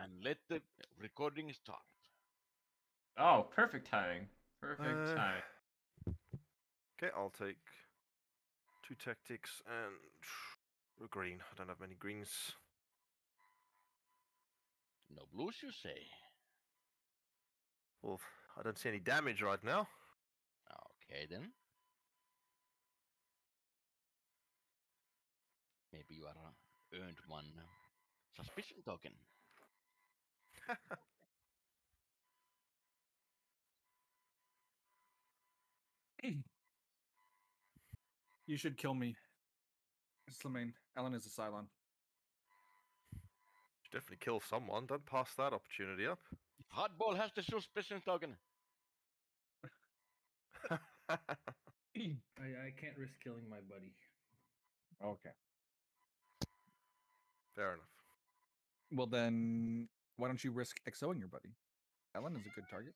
and let the recording start. Oh, perfect timing. Perfect Uh, timing. Okay, I'll take 2 tactics and a green. I don't have many greens. No blues, you say? Well, I don't see any damage right now. Okay then. Maybe you are earned one suspicion token. You should kill me. Slimane. Ellen is a Cylon. Should definitely kill someone. Don't pass that opportunity up. Hardball has the suspicion token. I can't risk killing my buddy. Okay. Fair enough. Well, then, why don't you risk XOing your buddy? Ellen is a good target.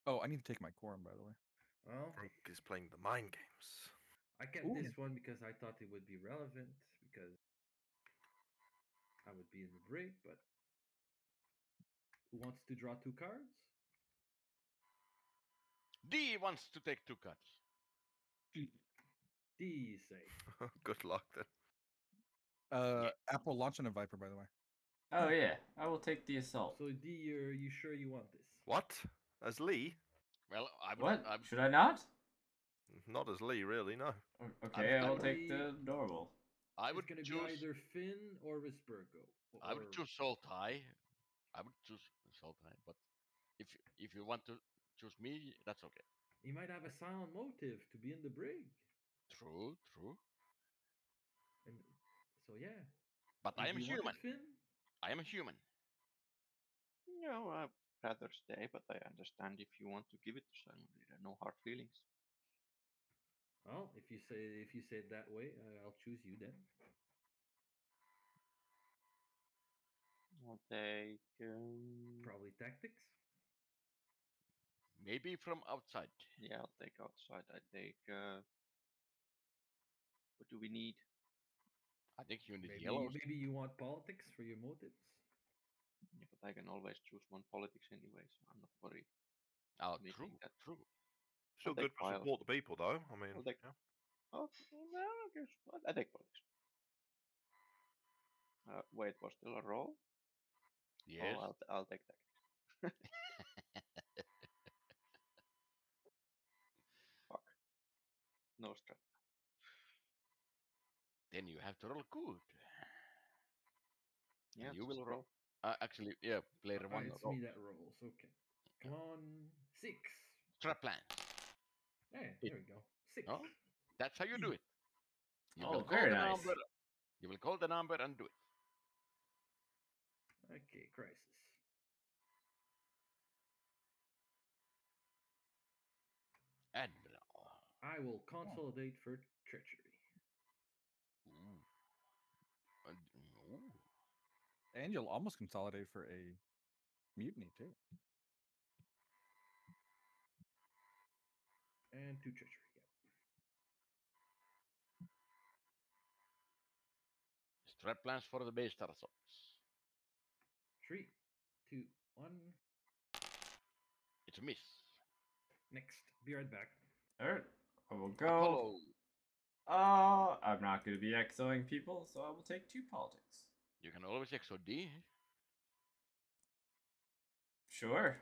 Oh, I need to take my quorum, by the way. Well, Frank is playing the mind games. I kept Ooh. this one because I thought it would be relevant because I would be in the break, but who wants to draw 2 cards? D wants to take 2 cards. D say. Good luck then. Apple launching a Viper, by the way. Oh yeah, I will take the assault. So D, you sure you want this? What? As Lee? Well, What? Should I not? Not as Lee, really, no. Okay, I'm I'll gonna take be- the normal. I would It's gonna choose. be either Finn or Vespergo. I would choose Sultai. I would choose Sultai, but if you want to choose me, that's okay. He might have a silent motive to be in the brig, True, true. and so yeah. But I am You wanted human. Finn? I am a human. No, I'd rather stay, but I understand if you want to give it to someone. There are no hard feelings. Well, if you say it that way, I'll choose you then. I'll take. Probably tactics. Maybe from outside. Yeah, I'll take outside. I take. What do we need? I think you need yellows. Maybe you want politics for your motives. Yeah, but I can always choose one politics anyway, so I'm not worried. Oh, Making true, that. true. Still take good to Wild. support the people, though. I mean, I'll take. yeah. Oh, no, I guess I take politics. Wait, was still a roll? Yes. Oh, I'll take that. Fuck. No stress. Then you have to roll good. Yeah, And you just will roll. Actually, yeah, player one It's roll. me that rolls. Okay. Come on, 6. Trap plan. Hey, there we go. 6. Oh, that's how you do it. You Oh, will call very the nice. number. You will call the number and do it. Okay, crisis. Admiral. I will consolidate for treachery. Ooh. Ooh. And you'll almost consolidate for a mutiny, too. And 2 treachery. Yep. Strap plans for the base star assaults. 3, 2, 1. It's a miss. Next. Be right back. Alright, I will go. Apollo. I'm not going to be XOing people, so I will take 2 politics. You can always XOD. Sure.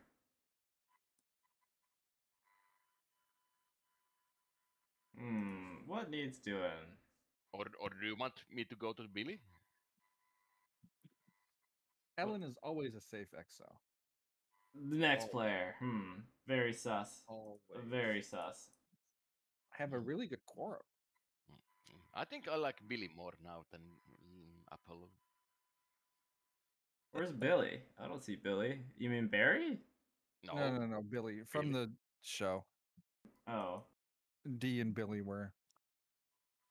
What needs doing? Or do you want me to go to Billy? Ellen is always a safe XO. The next Oh. player. Very sus. Always. Very sus. I have a really good quorum. I think I like Billy more now than Apollo. Where's Billy? I don't see Billy. You mean Barry? No, Billy. From Billy. the show. Oh. D and Billy were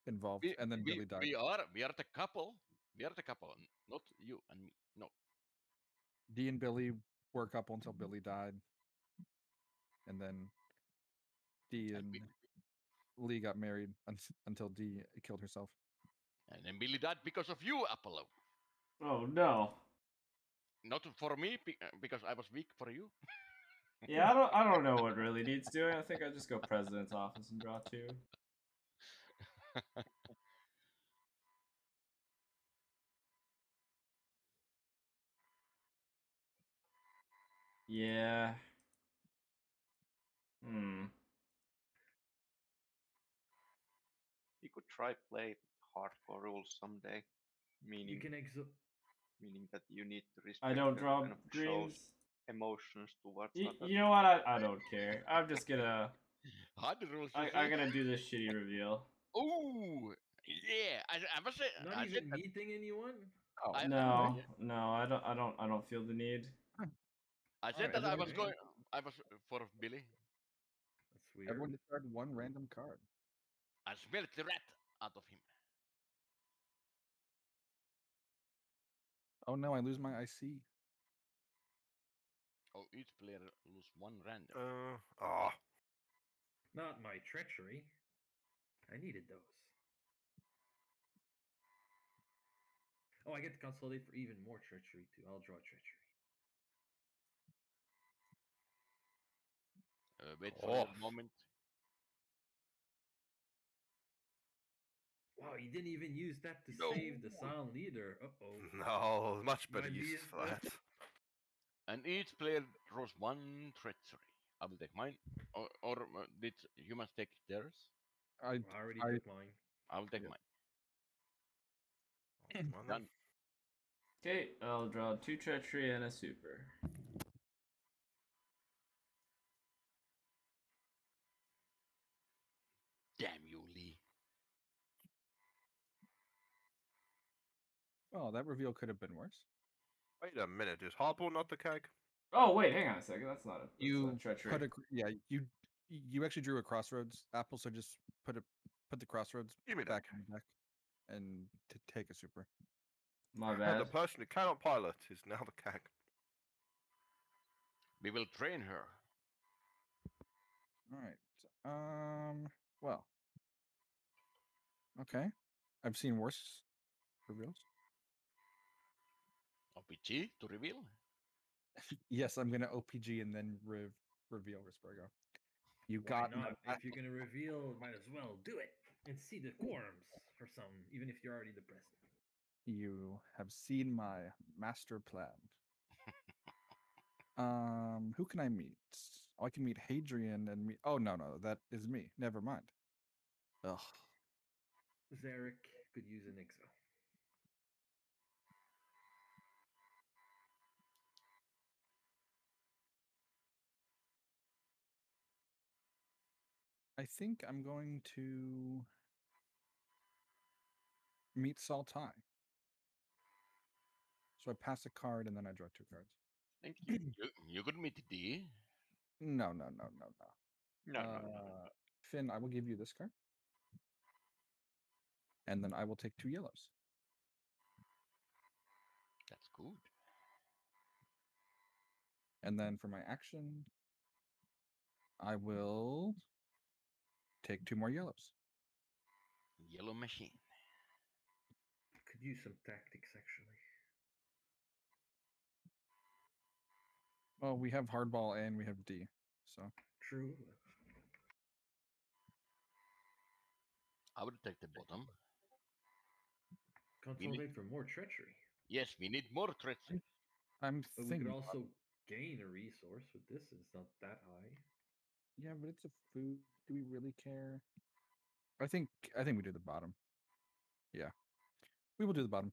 involved, and then Billy died. We are the couple. We are the couple, not you and me. No. D and Billy were a couple until Billy died. And then D and Lee got married until D killed herself. And then Billy died because of you, Apollo. Oh no. Not for me because I was weak for you. Yeah, I don't know what really needs doing. I think I just go president's office and draw 2. Yeah. We could try play hardcore rules someday, You meaning can exo. meaning that you need to I respect don't the draw kind of show's greens. emotions towards You others. know what? I don't care. I'm just gonna Hard rules, you I'm say? gonna do this shitty reveal. Ooh, yeah. I must say, Not I said even that. meeting anyone. Oh, I, alright. No, I don't feel the need. I said Alright, that I was Okay. going. I was for Billy. That's weird. everyone discard one random card. I smelled the rat out of him. Oh no, I lose my IC. Oh, each player lose one random. Ah, Not my treachery. I needed those. Oh, I get to consolidate for even more treachery too. I'll draw treachery. Wait for Oh. your moment. Wow, he didn't even use that to No. save the silent leader. Uh-oh. no, much better Might be use for that. And each player draws one treachery. I will take mine. Or did humans take theirs? I I already I took mine. I will take Yeah. mine. I'll take mine then. Done. Okay, I'll draw 2 treachery and a super. Damn you, Lee. well, that reveal could have been worse. Wait a minute, is Hardball not the keg? Oh wait, hang on a second. That's not You treachery. put you actually drew a crossroads apple, so just put the crossroads Give me that back keg. in the deck and to take a super. My The bad. person who cannot pilot is now the keg. We will train her. All right. Well. Okay. I've seen worse reveals. OPG to reveal. Yes, I'm gonna OPG and then reveal Rispergo. You Why got not? If you're gonna reveal, might as well do it and see the quorums or something, even if you're already the president. You have seen my master plan. Who can I meet? Oh, I can meet Hadrian and meet. Oh no, that is me. Never mind. Ugh. Zarek could use an exo. I think I'm going to meet Saltai. So I pass a card and then I draw 2 cards. Thank you. You could meet D. No. No, no, no. Finn, I will give you this card. And then I will take 2 yellows. That's good. And then for my action, I will take 2 more yellows. Yellow machine. Could use some tactics actually. Well, we have hardball and we have D. So True. I would take the bottom. Consolidate for more treachery. Yes, we need more treachery. I'm But we thinking. could also gain a resource with this. It's not that high. Yeah, but it's a food. Do we really care? I think we do the bottom. Yeah. We will do the bottom.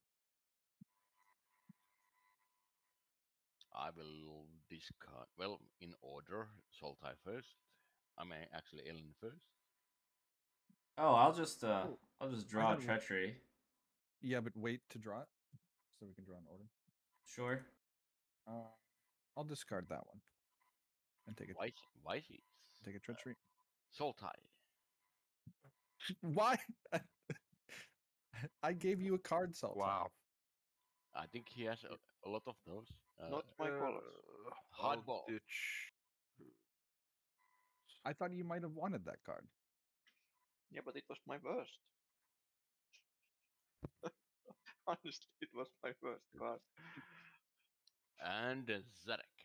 I will discard. Well, in order. Soltai first. I mean, actually, Ellen first. Oh, I'll just draw thought it was- treachery. Yeah, but wait to draw it. So we can draw in order. Sure. I'll discard that one. And take it. Why is it? Take a treachery. Soltai. Why? I gave you a card, Salt. Wow. I think he has a lot of those. Not my colors. I'll Hardball. ditch. I thought you might have wanted that card. Yeah, but it was my worst. Honestly, it was my first card. And Zarek.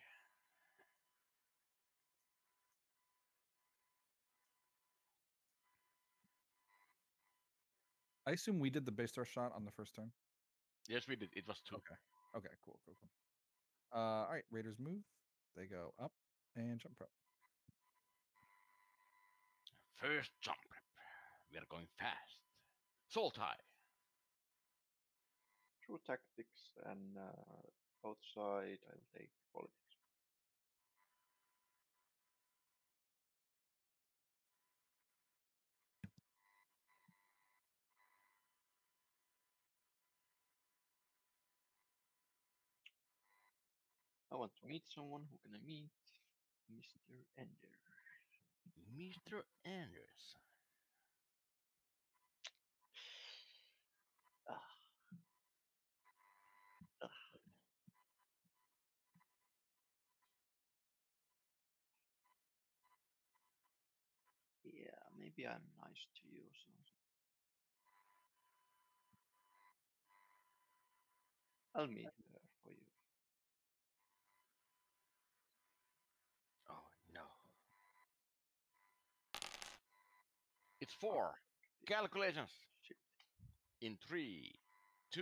I assume we did the base star shot on the first turn. Yes, we did. It was 2. Okay. Okay, cool. All right, Raiders move. They go up and jump prep. First jump prep. We are going fast. Soul tie. True tactics and outside, I'll take politics. I want to meet someone. Who can I meet? Mr. Ender. Mr. Anders. Ah, ah. Yeah, maybe I'm nice to you or something. I'll meet her for you. Oh no. It's 4. Calculations. Shit. In 3, 2,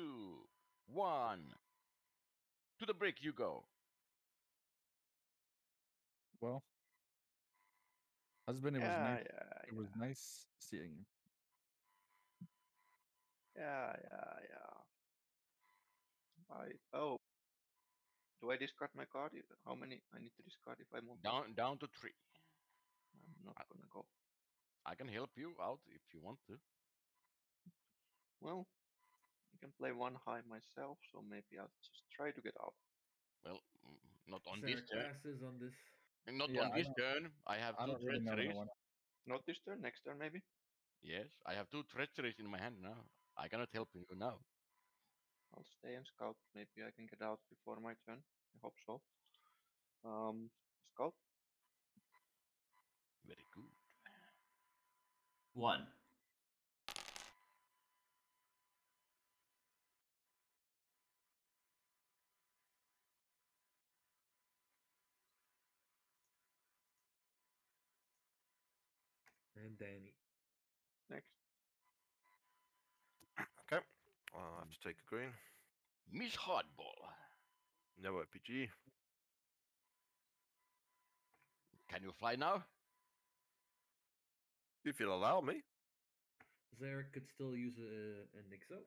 1. To the brick you go. Well, husband, it was Yeah, nice. yeah, It was nice seeing you. yeah. Oh, do I discard my card? How many I need to discard if I move? Down to 3. I'm not gonna go. I can help you out if you want to. Well, I can play one high myself, so maybe I'll just try to get out. Well, not on this Zarek turn. passes on this. Not Yeah, on this turn. I have I 2 don't really know what I treacheries. want. Not this turn, next turn maybe. Yes, I have 2 treacheries in my hand now. I cannot help you now. I'll stay and scout. Maybe I can get out before my turn. I hope so. Scout. Very good. 1. And Danny. Next. Okay. I'll have to take a green. Miss Hardball. No RPG. Can you fly now? If you'll allow me. Zarek could still use an Nixo.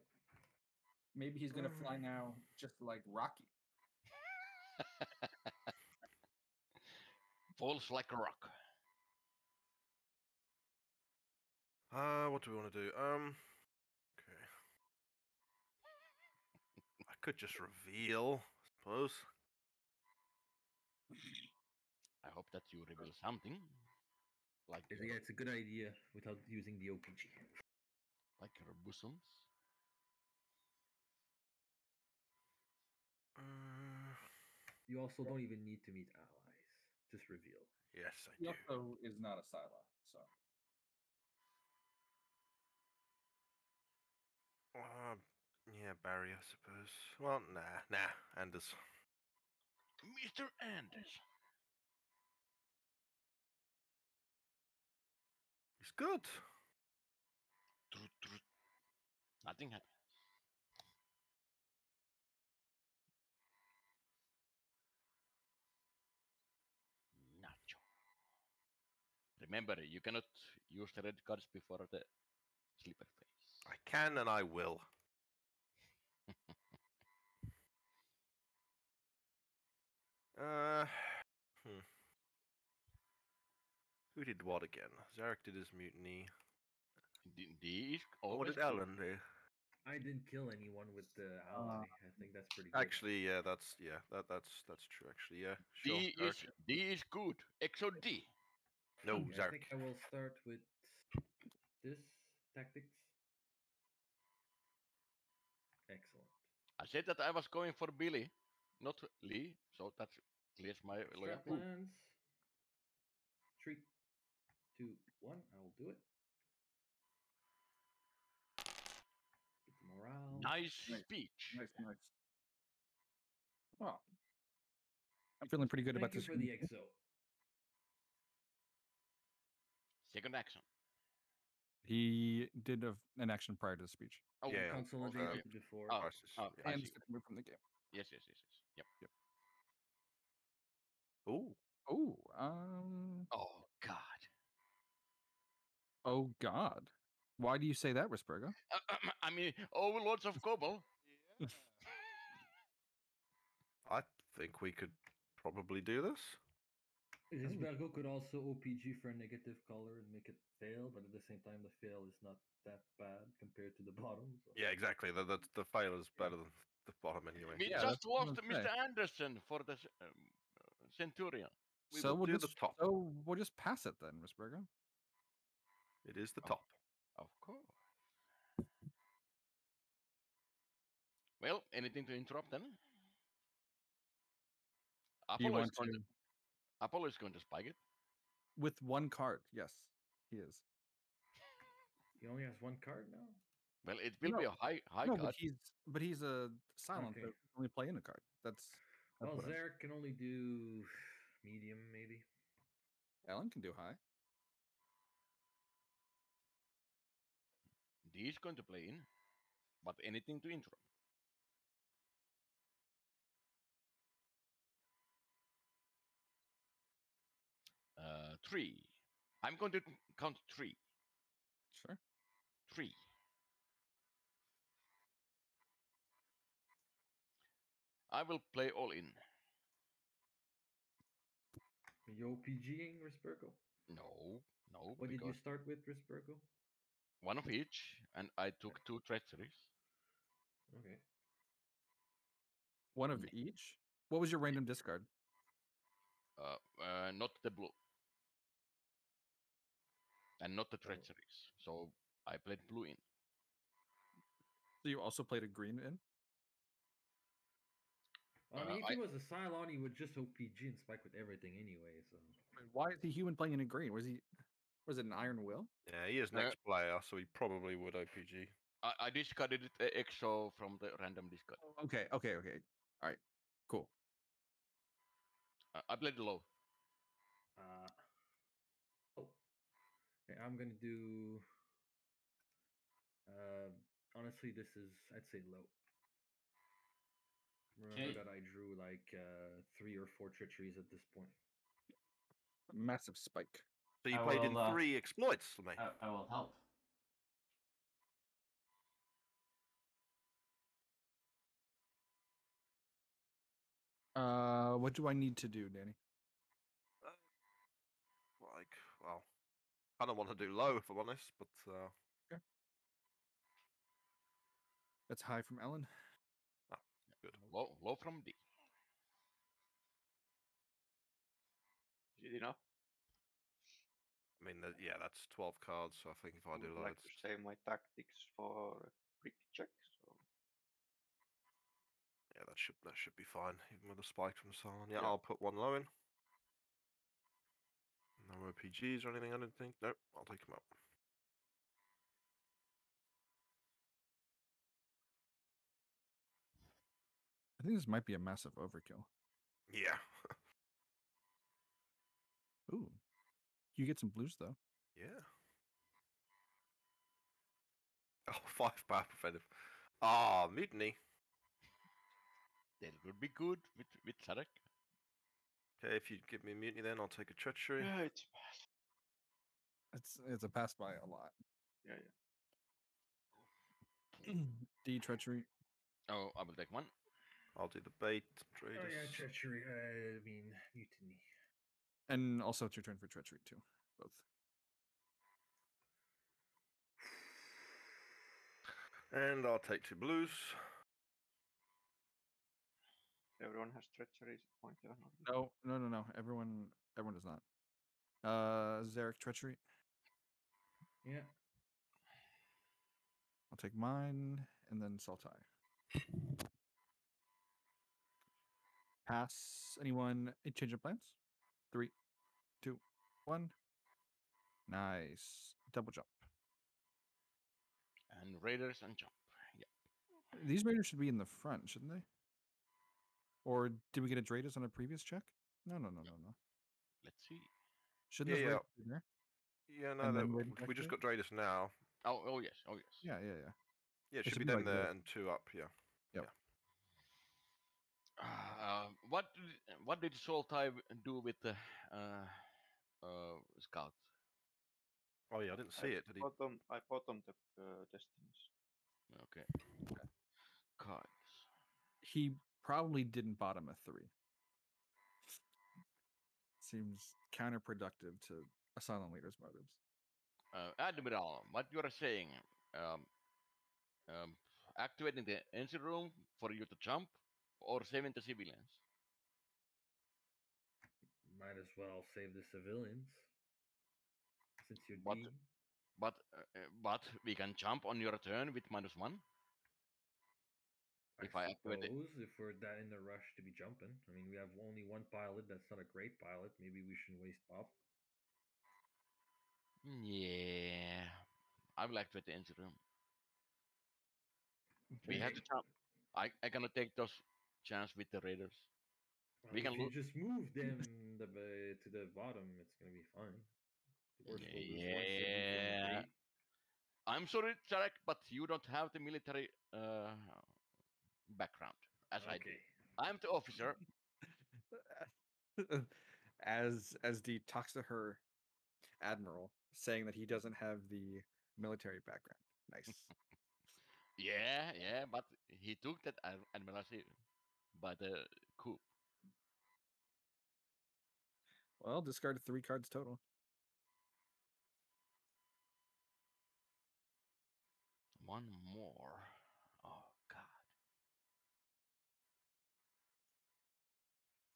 Maybe he's gonna fly now, just like Rocky. Falls like a rock. What do we want to do? Okay. I could just reveal, I suppose. I hope that you reveal something. Like Yeah, it's a good idea without using the OPG. your bosoms. You also don't even need to meet allies. Just reveal. Yes, I He do. also is not a Sila, so Yeah, Barry, I suppose. Well, nah, Anders. Mr. Anders. He's good. Nothing happens. Nacho. Remember, you cannot use the red cards before the slipper phase. I can and I will. Uh, hmm. Who did what again? Zarek did his mutiny. D is What always did Ellen do? I didn't kill anyone with the ally. I think that's pretty good. Actually, yeah, that's true. Actually, yeah. Sure. Zarek. D is good. Exo D. No, Okay, I Zarek. think I will start with this tactics. Excellent. I said that I was going for Billy, not Lee, so that clears my Strap loyalty. lands. 3, 2, 1. I will do it. Get the morale. Nice Nice. speech. Nice. Well, I'm feeling pretty good Thank about you this. for the exo. Second action. He did an action prior to the speech. Oh, Yeah, Consolidated okay. before. Oh, Crisis, oh, yeah. I And see. step away from the game. Yes. Yep. Ooh. Oh, Oh God. oh God. Why do you say that, Rispergo? I mean, overlords of Kobol. I think we could probably do this. Isbergo could also OPG for a negative color and make it fail, but at the same time, the fail is not that bad compared to the bottom. So. Yeah, exactly. The fail is better than the bottom anyway. We Yeah, just that's what I lost was gonna Mr. say. Anderson for the Centurion. We So will do the top. So we'll just pass it then, Rispergo. It is the Oh. top. Of course. Well, anything to interrupt then? Do you Apollo is want going to to Apollo is going to spike it. with one card? Yes, he is. He only has one card now? Well, it will be a high No, card. but he's a silent. Okay. That only play in a card. That's Well, what I was- Zarek can only do medium, maybe. Alan can do high. D is going to play in, but anything to interrupt. Three. I'm going to count three. Sure. Three. I will play all in. Are you OPGing Rispergo? No, What did you because start with, Rispergo? one of each, and I took two treacheries. Okay. One of each. What was your random discard? Not the blue, and not the Oh. treacheries. So I played blue in. So you also played a green in. I mean, if I- he was a Cylon, he would just OPG and spike with everything anyway, so. Why is he human playing in a green? Was it an Iron Will? Yeah, he is next player, so he probably would OPG. I discarded it EXO from the random discard. Okay. All right. Cool. I played low. Oh. Okay, I'm gonna do. Honestly, this is I'd say low. Remember Okay. that I drew like 3 or 4 treacheries at this point. Massive spike. So you I played in will, 3 exploits, mate. I will help. What do I need to do, Danny? Well, I don't want to do low if I'm honest, but That's high from Ellen. good. Low from D. Is it enough? I mean, yeah, that's 12 cards. So I think if I I do would like loads, to save my tactics for a quick check. So yeah, that should be fine, even with a spike from Salon. Yeah, Yeah. I'll put one low in. No RPGs or anything. I don't think. Nope, I'll take them out. I think this might be a massive overkill. Yeah, Ooh, you get some blues though. yeah. Oh, 5 power preventive. Ah, mutiny. That would be good with Zarek. Okay, if you give me a mutiny, then I'll take a treachery. yeah, it's bad. It's a pass by a lot. Yeah. D treachery. Oh, I will take one. I'll do the bait. Oh yeah, Traders. treachery. I mean, mutiny. And also it's your turn for treachery too. Both. And I'll take 2 blues. Everyone has treacheries at point. Yeah, not No. Everyone does not. Zarek treachery. Yeah. I'll take mine and then Saltai. Pass. Anyone? Change of plans? 3, 2, 1. Nice. Double jump. And Raiders and jump. Yeah. These raiders should be in the front, shouldn't they? Or did we get a Dratus on a previous check? No. Let's see. Shouldn't Yeah, those yeah. raiders be there? Yeah, no, And that, then raiders we just activate? got Dratus now. Oh yes. Yeah. Yeah, it They should should be be them like there this. and 2 up. Yeah. Yep. What did Soltai do with the scout? Oh yeah, I didn't see it. Did he? I bottomed the destinies. Okay. Cards. He probably didn't bottom a 3. Seems counterproductive to Asylum Leader's motives. Admiral, what you are saying? Um, um, Activating the engine room for you to jump, or saving the civilians? Might as well save the civilians. Since you're But D. but we can jump on your turn with -1. I If I activate it, suppose if we're that in the rush to be jumping. I mean, we have only one pilot. That's not a great pilot. Maybe we shouldn't waste Bob. yeah, I will activate the engine room. We have to Okay. jump. I cannot take those chance with the raiders. Well, We can if you lose. just move them to the bottom, it's gonna be fine. The worst we'll lose one civvy from a Yeah, raid. I'm sorry, Jarek, but you don't have the military background as I do. Okay. I'm the officer. as D talks to her admiral, saying that he doesn't have the military background. Nice. Yeah, but he took that admiralty by the coup. Well, discarded 3 cards total. One more. Oh God!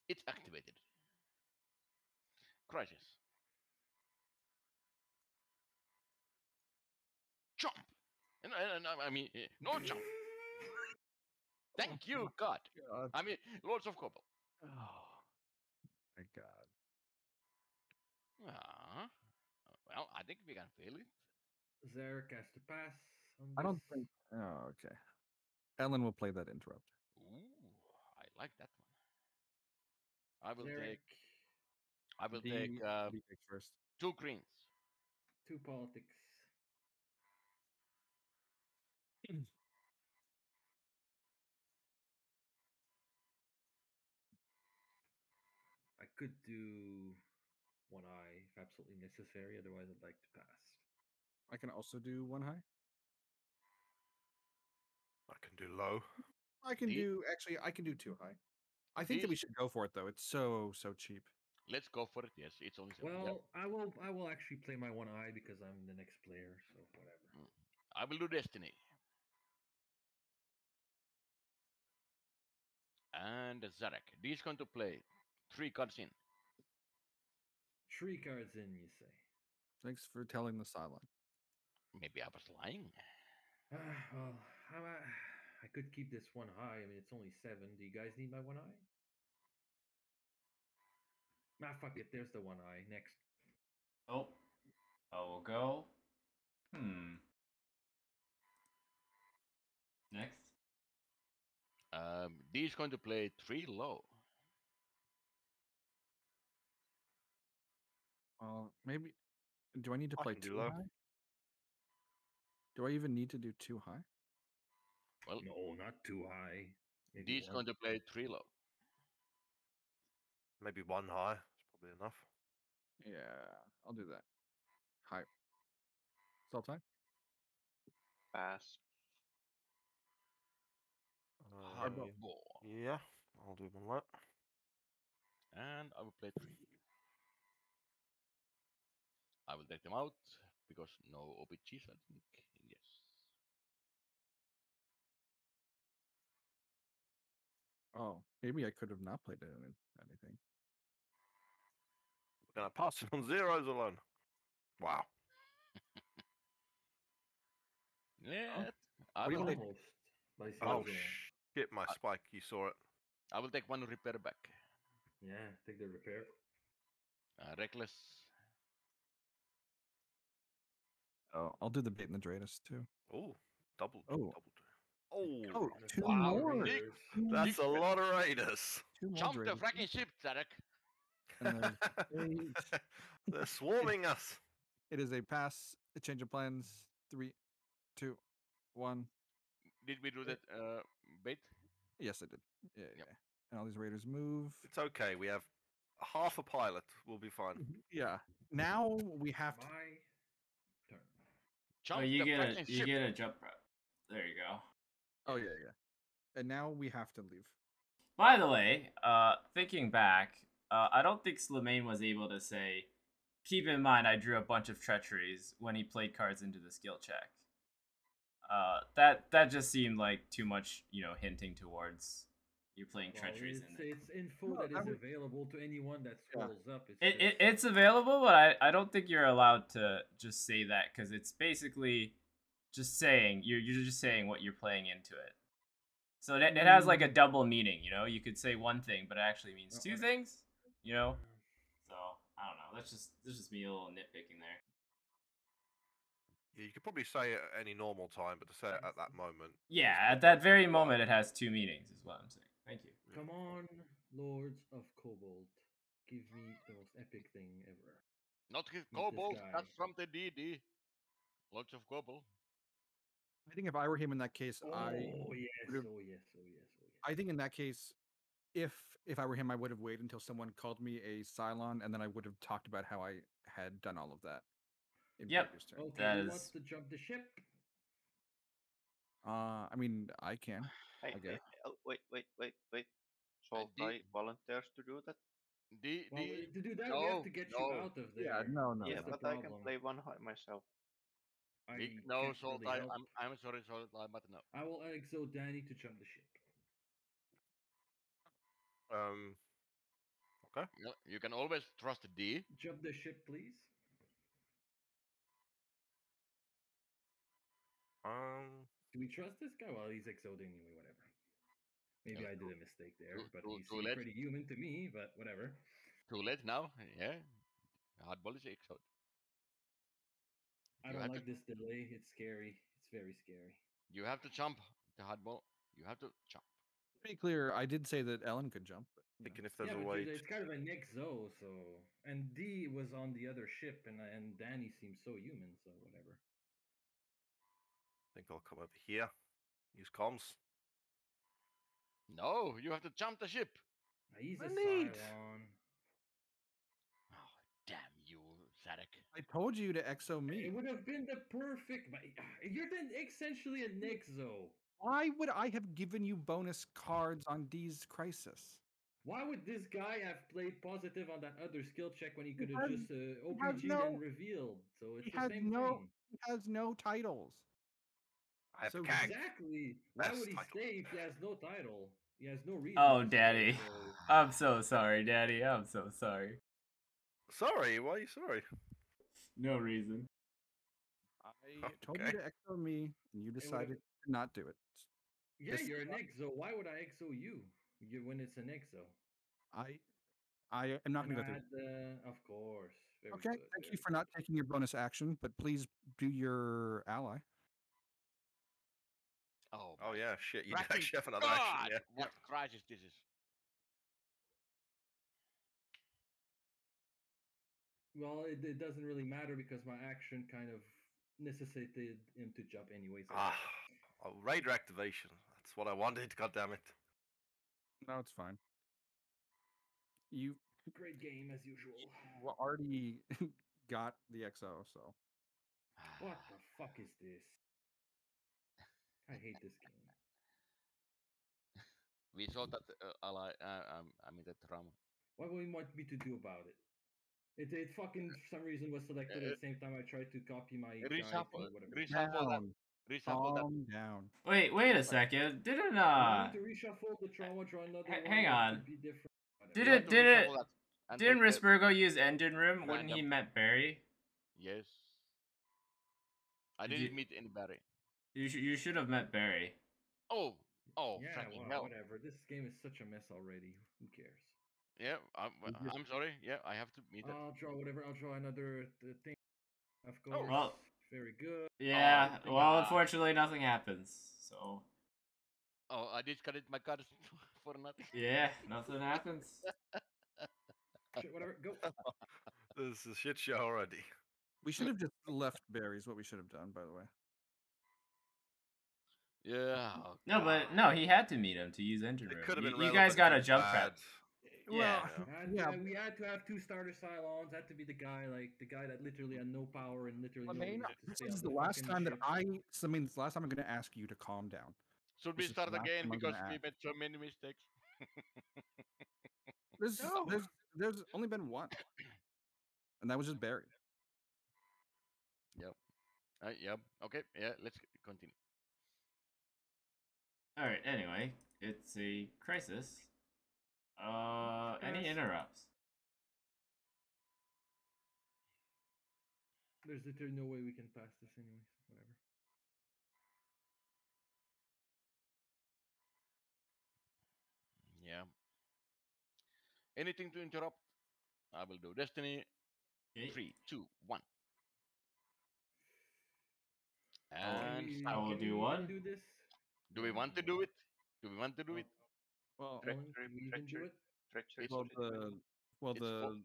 It's activated. Crisis. Jump. I mean, no jump. Thank you, God. God. I mean, Lords of Cobble. Oh my God. Ah, well, I think we can fail it. Zarek has to pass on I this. don't think. Oh, okay. Ellen will play that interrupt. Ooh, I like that one. I will Zarek, take. I will D, take D takes first. 2 greens. 2 politics. I could do 1 eye if absolutely necessary. Otherwise, I'd like to pass. I can also do 1 high. I can do low. I can D- do actually. I can do 2 high. I think that we These- should go for it though. It's so cheap. Let's go for it. Yes, it's only 7. Well, Yep. I will actually play my 1 eye because I'm the next player. So whatever. I will do Destiny. And Zarek. He's going to play 3 cards in. 3 cards in, you say? Thanks for telling the sideline. Maybe I was lying. Well, I could keep this 1 high. I mean, it's only 7. Do you guys need my 1 eye? Ah, fuck it. There's the 1 eye. Next. Oh, I will go. Next. He's going to play 3 low. Maybe. Do I need to I play can do 2 low. high? Do I even need to do 2 high? Well, No, not too high. Maybe he's 1. going to play 3 low. Maybe 1 high. It's probably enough. Yeah, I'll do that. High. Still time? Pass. Hardball. Yeah, I'll do 1 low. And I will play 3. I will take them out because no OPGs, I think. Yes. Oh, maybe I could have not played anything. We're gonna pass it on zeros alone. Wow. Yeah. I What do will you take. Almost. By Oh 0. shit! My spike. You saw it. I will take 1 repair back. Yeah, take the repair. Reckless. Oh, I'll do the bait and the Dratus too. Oh, double. Oh. Double. Oh, Oh, There's two a lot of more. raiders. that's a lot of raiders. Two more Jump the raiders. fracking ship, Zarek. And there's They're swarming us. it is a pass, a change of plans. 3, 2, 1. Did we do that bait? Yes, I did. Yeah, Yep. yeah. And all these raiders move. It's okay. We have half a pilot. We'll be fine. Yeah. Now we have to. My turn. Jump Oh, you the get a fracking you ship. get a jump prep. There you go. Oh yeah, yeah. And now we have to leave. By the way, thinking back, I don't think Slimane was able to say, keep in mind I drew a bunch of treacheries when he played cards into the skill check. That just seemed like too much, hinting towards you're playing treacheries in it. It's info No, that that is was- available to anyone that Yeah. scrolls up. It's available, but I don't think you're allowed to just say that because it's basically just saying you're just saying what you're playing into it. So it has like a double meaning, You could say one thing, but it actually means two things, So I don't know. That's just me a little nitpicking there. Yeah, you could probably say it at any normal time, but to say it at that moment. Yeah, at that very moment, it has two meanings, is what I'm saying. Thank you. Come on, Lords of Cobalt. Give me the most epic thing ever. Not his Not this kobold. guy. That's from the DD. Lots of kobold. I think if I were him in that case, Oh I yes, would've- oh yes, oh yes, oh yes. I think in that case, if I were him, I would have waited until someone called me a Cylon, and then I would have talked about how I had done all of that. In Yep. previous turns. Okay, That who is- wants to jump the ship? I mean, I can. Hey, I guess. wait. Soul D- volunteers to do that. Well, to do that, we no, have to get you no. out of there. Yeah, no. Yeah, That's the but I can problem. play one myself. I No, can't Salt. really help. I'm sorry, Salt, but no. I will exo Danny to jump the ship. Okay. You can always trust D. Jump the ship, please. Do we trust this guy? Well, he's exoed anyway, whatever. Maybe Yeah, I did a mistake there, but too- he too seemed late. pretty human to me, but whatever. Too late now. Yeah. Hardball is exiled. I You don't have to- like this delay. It's scary. It's very scary. You have to jump the hardball. You have to jump. To be clear, I did say that Ellen could jump. But, Thinking if there's Yeah, a but way. it's kind of a Nexo, so and D was on the other ship, and Danny seems so human, so whatever. I think I'll come over here. Use comms. No, you have to jump the ship. He's a I need. Cylon. Oh, damn you, Zarek. I told you to exo me. It would have been the perfect. But you're then essentially a Nexo. Why would I have given you bonus cards on D's Crisis? Why would this guy have played positive on that other skill check when he could have has- just has OPG'd no- and revealed? So it's He the has same no. thing. He has no titles. I have So the keg. Exactly. Why Best would he title. stay if he has no title? He has no reason. Oh, to stay, Daddy. so- I'm so sorry, Daddy. I'm so sorry. Sorry, why are you sorry? No reason. I told you Okay. to exo me, and you decided to not do it. Yeah, This- you're an exo. Why would I exo you? When it's an exo. I am not And going to I go through. had of course. Very Okay, good, thank very you for not taking your bonus action, but please do your ally. Oh, Oh my yeah, shit. You did fracking actually have another God! action. Yeah. What crisis this is? Well, it doesn't really matter because my action kind of necessitated him to jump anyway. So Ah, Raider activation. That's what I wanted. God damn it. No, it's fine. You great game as usual. already got the XO, so What the fuck is this? I hate this game. We saw that ally. I mean the drama. What would you want me to do about it? It fucking for some reason was selected at the same time I tried to copy my guide Reshuffle. or whatever. Reshuffle that. down, Reshuffle that. calm down. Wait a second. Didn't You want me to reshuffle the trauma, draw another one. hang that on. could be different. Whatever. Did You have to didn't reshuffle that and didn't take the Risburgo use Endin Room? Wouldn't he random- met Barry? Yes. I Did didn't you- meet anybody. You should have met Barry. Oh, Yeah, fucking well, hell. whatever. This game is such a mess already. Who cares? Yeah, You just- I'm sorry. Yeah, I have to meet that. I'll draw whatever. I'll draw another thing. Of Oh, course. well. Very good. Yeah. Oh, well, God. unfortunately, nothing happens. So Oh, I discarded my cards for nothing. Yeah, nothing happens. Shit, whatever. Go. This is a shit show already. We should have just left berries. What we should have done, by the way. Yeah. Oh, No, but no, he had to meet him to use engine It room. could have been You guys relevant, got it a was jump bad. prep. Well, Yeah. yeah. We had to have 2 starter Cylons. Had to be the guy that literally had no power and literally I only mean, needed to this stay is on the the last fucking time that ship. I mean, it's the last time I'm going to ask you to calm down. Should we This is the start last again time I'm because gonna we ask. made so many mistakes? No. There's only been one, and that was just buried. Yep. Yep. Okay. Yeah. Let's continue. All right. Anyway, it's a crisis. Any Pass. interrupts? There's literally no way we can pass this anyway. Whatever. Yeah. Anything to interrupt? I will do. Destiny. Okay. 3, 2, 1. Oh, And Can I will we do even one. do this? do we want to do it? Do we want to do it? Well, Ellen, can we even do it? Treachery. well, It's the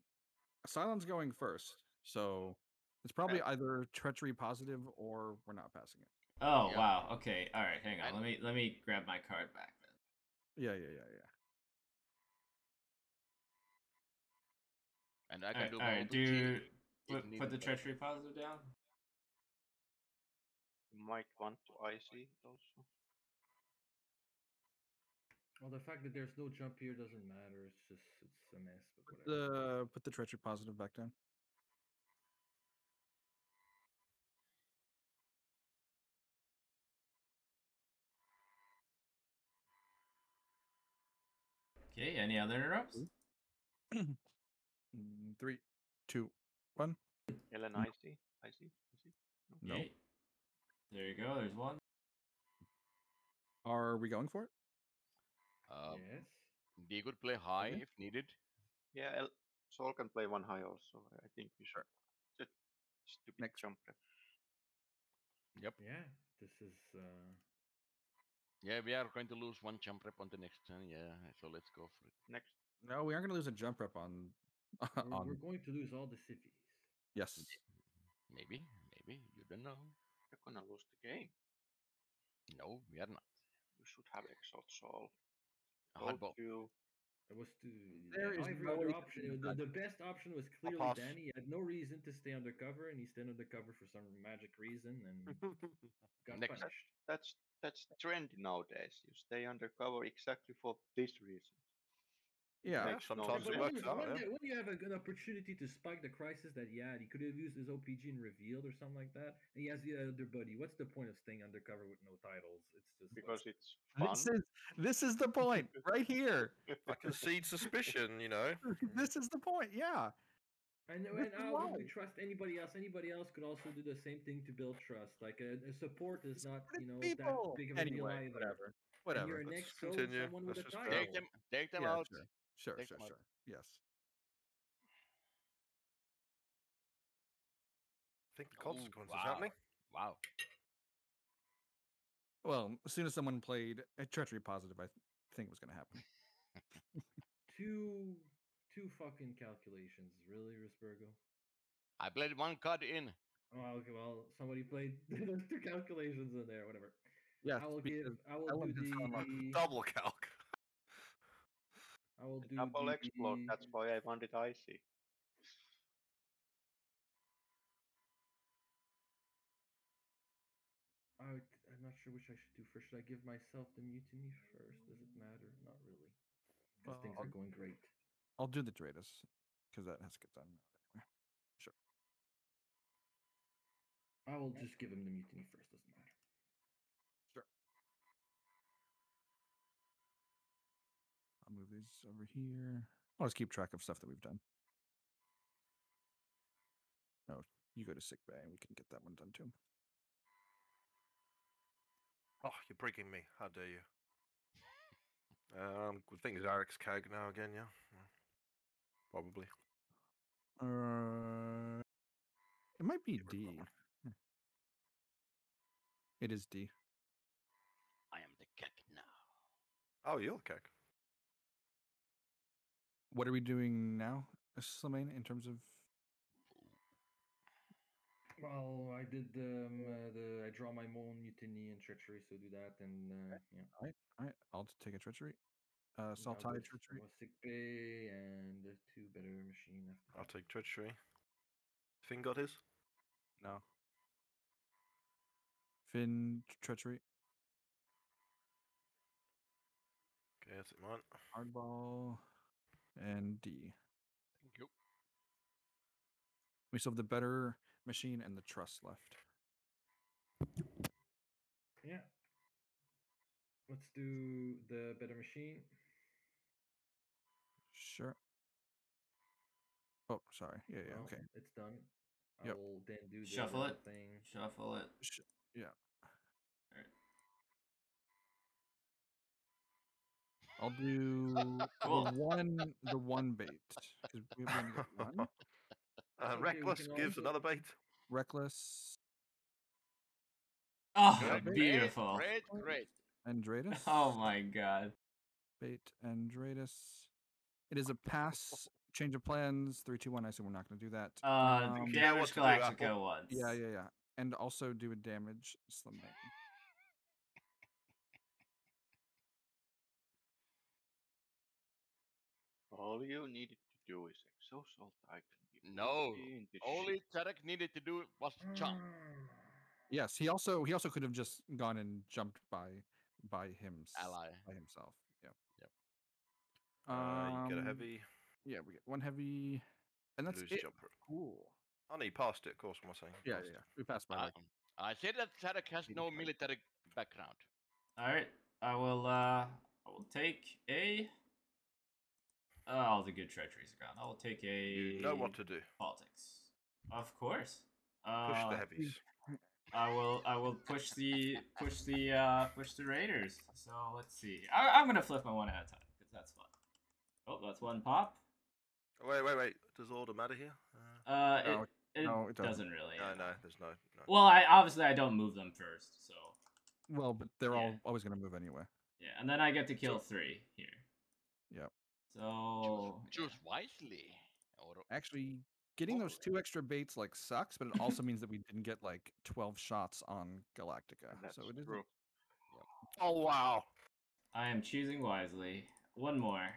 Cylon's going first, so it's probably either treachery positive or we're not passing it. Oh Yeah. wow. Okay. All right. Hang on. And- Let me grab my card back then. Yeah. And I All can right. do All my right. OPG Do if put needed, the but- treachery positive down. You might want to IC it also. Well, the fact that there's no jump here doesn't matter. It's a mess, but whatever. Put the treachery positive back down. Okay. Any other interrupts? 3, 2, 1. Ellen, No. IC. No. Okay. There you go. There's one. Are we going for it? Yes. They could play high Okay. if needed. Yeah, Sol can play 1 high also. I think we should. Just stupid Next. jump prep. Yep. Yeah. This is. Yeah, we are going to lose 1 jump rep on the next turn. Yeah, so let's go for it. Next. No, we aren't going to lose a jump rep on. We're going to lose all the civvies. Yes. Maybe. You don't know. You're gonna lose the game. No, we are not. You should have Exalt Sol. Hard Told ball. you. It was to There is every no other way to option. do The, that. the best option was clearly pass. Danny. He had no reason to stay undercover, and he stayed undercover for some magic reason and got Next. punished. That's trendy nowadays. You stay undercover exactly for this reason. Yeah. Makes no sometimes it sense. works out, yeah. When you have an opportunity to spike the crisis that he had, he could have used his OPG and revealed or something like that. And he has the other buddy. What's the point of staying undercover with no titles? It's just Because it's fun. This is the point right here. I can seed suspicion, you know. This is the point. Yeah. And This is how would we why. trust anybody else? Anybody else could also do the same thing to build trust. Like a support is not, It's that people. big of a deal Anyway, either. whatever. And you're let's next just to continue. someone with Let's a just title. go. Take them Yeah, out. Sure. Take them out. Yes. I think the Oh, consequences wow. happening. Wow. Well, as soon as someone played a treachery positive, I think it was going to happen. Two fucking calculations. Really, Risburgo? I played 1 card in. Oh, okay. Well, somebody played. There's 2 calculations in there. Whatever. Yes, I will because do Ellen did so much. Double calc. I will do Double the. explode. That's why I wanted IC. I'm not sure which I should do first. Should I give myself the mutiny first? Does it matter? Not really. Because Well, things are going great. I'll do the Dratus because that has to get done anyway. Sure. I will just give him the mutiny first. Doesn't matter. Sure. I'll move these over here. I'll just keep track of stuff that we've done. No, you go to sick bay and we can get that one done too. Oh, you're breaking me. How dare you? Good thing is Eric's CAG now again, yeah? Probably. It might be Keep D. recording. It is D. I am the cat now. Oh, you're the keg. What are we doing now, Slimane, in terms of? Well, I did I draw my own mutiny and treachery, so do that, and yeah. All right. I'll just take a treachery. I'll Saltai go treachery. sick bay and 2 better machine after I'll that. take treachery. Finn got his. No. Finn treachery. Okay, that's it, mine. Hardball. And D. Thank you. We still have the better machine and the trust left. Yeah. Let's do the better machine. Sure. Oh, sorry. Yeah, Well, okay. it's done. Yep. I will then do the Shuffle rebel it. thing. Shuffle it. Yeah. Alright. I'll do Cool. the one bait because we only got one. It's okay, we Reckless can gives also- another bait. Reckless Oh, Good. beautiful. Great. Andreas. Oh my god. Bait Andreas. It is a pass. Change of plans. 3, 2, 1. I assume we're not going to do that. You know what Damage to do, Galactica Apple. once. Yeah. And also do a damage Slimane. All you needed to do is exosalt. I can be No. really in this All shit. Tarek needed to do was jump. Yes, he also could have just gone and jumped by Ally. himself. Yeah. Yep. You get a heavy. Yeah, we get one heavy, and that's Lose it. jumper. Cool. Oh, no, you passed it, of course, am I saying? Yeah. Passed it. We passed by like. I said that Tarek has no 85. military background. Alright. I will take a all the good treacheries are gone. I will take a You know what to do. politics. Of course. Push the heavies. I will push the raiders. So let's see. I'm gonna flip my one at a time because that's fun. Oh, that's one pop. Wait. Does order matter here? No, It it doesn't. doesn't really. No, there's no. Well, I don't move them first, so Well, but they're Yeah. all always going to move anyway. yeah, and then I get to kill 3 here. Yep. So Choose wisely. Or Actually, getting those 2 extra baits like sucks, but it also means that we didn't get like 12 shots on Galactica. That's So it is. true. Oh wow! I am choosing wisely. One more.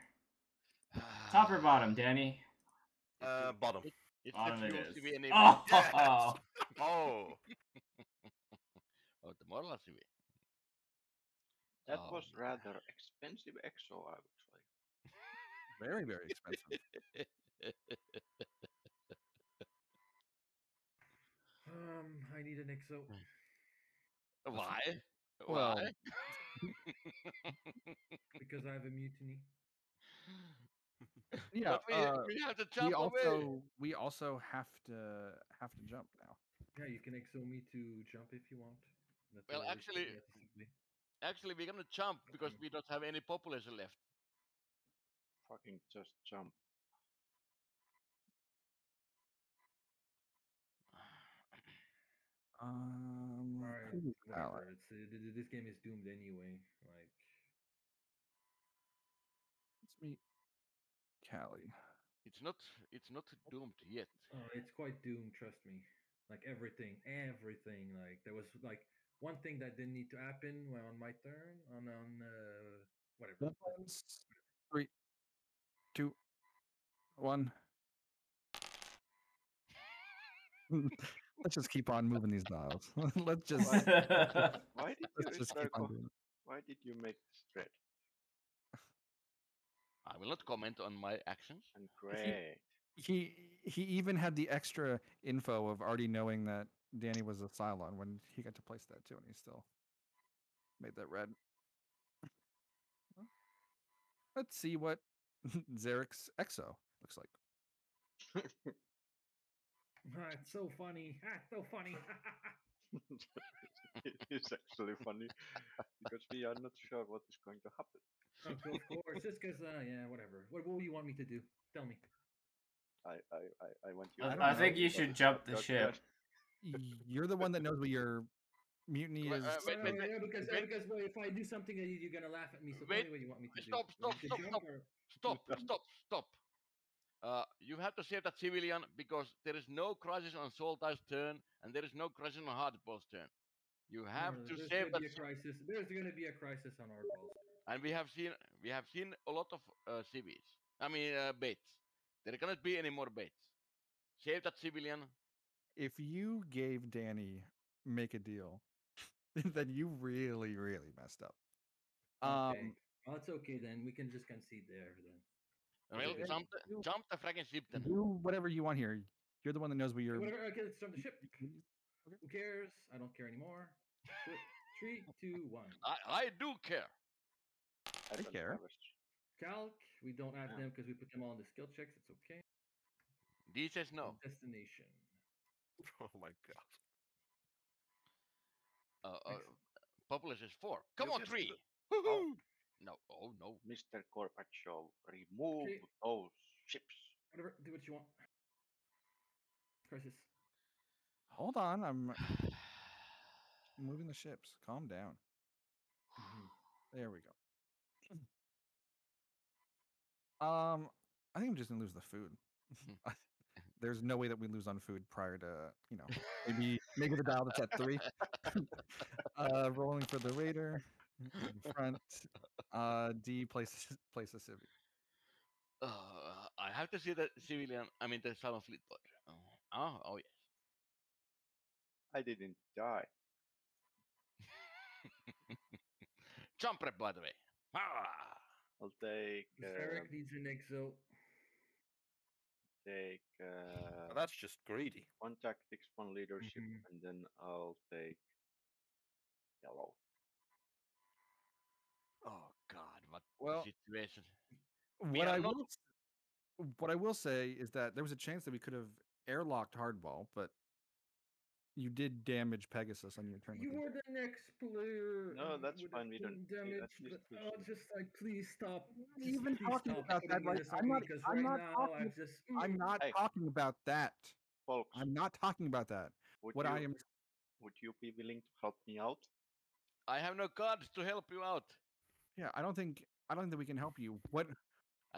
Top or bottom, Danny? Bottom. It's Bottom the it fuel is. CV anyway. Oh, Yes! Oh, Oh, the moral CV. That Oh, was rather expensive exo, I would say. Very, very expensive. I need an exo. Why? Well, Why? Because I have a mutiny. yeah. But we have to jump away. We also have to jump now. Yeah, you can exo me to jump if you want. That's Well, always actually- easy, that's easy. Actually, we're gonna jump because we don't have any population left. Fucking just jump. Alright, who's whatever. ally? It's this game is doomed anyway. Like, Let's meet Callie. It's not doomed yet. oh, it's quite doomed. Trust me. Like everything. Like there was like one thing that didn't need to happen when on my turn on whatever. Weapons. 3, 2, 1. Let's just keep on moving these dials. Let's just Why did you let's just keep on doing it. Why did you make this thread? I will not comment on my actions. And great. He even had the extra info of already knowing that Danny was a Cylon when he got to place that too, and he still made that red. Let's see what Zarek's Exo looks like. It's so funny. It's so funny. It is actually funny because we are not sure what is going to happen. Of course, just because yeah, whatever. What will you want me to do? Tell me. I want you. I don't I know. think you should jump the God, ship. You're the one that knows what your Mutiny Wait, is. wait, wait, wait, Yeah, because wait. because well, if I do something, you're gonna laugh at me. So tell Wait, me what you want me to do. Stop, You want stop, me to stop, jump stop, or stop. You have to save that civilian because there is no crisis on Soltai's turn and there is no crisis on Hardball's turn. You have to there's save gonna that, be a crisis. There's gonna be a crisis on our balls. and we have seen a lot of civvies. I mean baits. There cannot be any more baits. Save that civilian. If you gave Danny make a deal, then you really, really messed up. Okay. Well, it's okay then. We can just concede there then. Well, Yeah, you- jump the fragging ship then. do whatever you want here. You're the one that knows where Okay, you're. whatever. Okay, let's start the ship. Okay. Who cares? I don't care anymore. Flip. 3, 2, 1. I do care. I I don't care. have a Calc. We don't have Yeah. them because we put them all in the skill checks. It's okay. D says no. Destination. Oh my god. Populace is 4. Come You on, just 3. did Woohoo! No, oh no. Mr. Gorbachev, remove Okay. those ships. Whatever. Do what you want. Crisis. Hold on, I'm moving the ships. Calm down. There we go. I think I'm just gonna lose the food. There's no way that we lose on food prior to, maybe the dial that's at 3. Rolling for the raider in front. D place a civvy. I have to see the civilian. I mean the Silent Fleet bot. Oh yes. I didn't die. Jump prep, by the way. Ah! I'll take Eric needs an exo. Well, that's just greedy. 1 tactics, 1 leadership, Mhm. and then I'll take yellow. Oh God, what Well, situation? What are I not- will, what I will say is that there was a chance that we could have airlocked hardball, but you did damage Pegasus on your turn. You were the next player. No, You that's would fine, have we done don't- damage, at least but we just like please stop. Just Even please talking stop about that, putting like, this I'm on me, not- because I'm right not now talking- I'm just. I'm not Hey. talking about that. Folks, I'm not talking about that. would What you, I am, would you be willing to help me out? I have no cards to help you out. yeah, I don't think that we can help you. What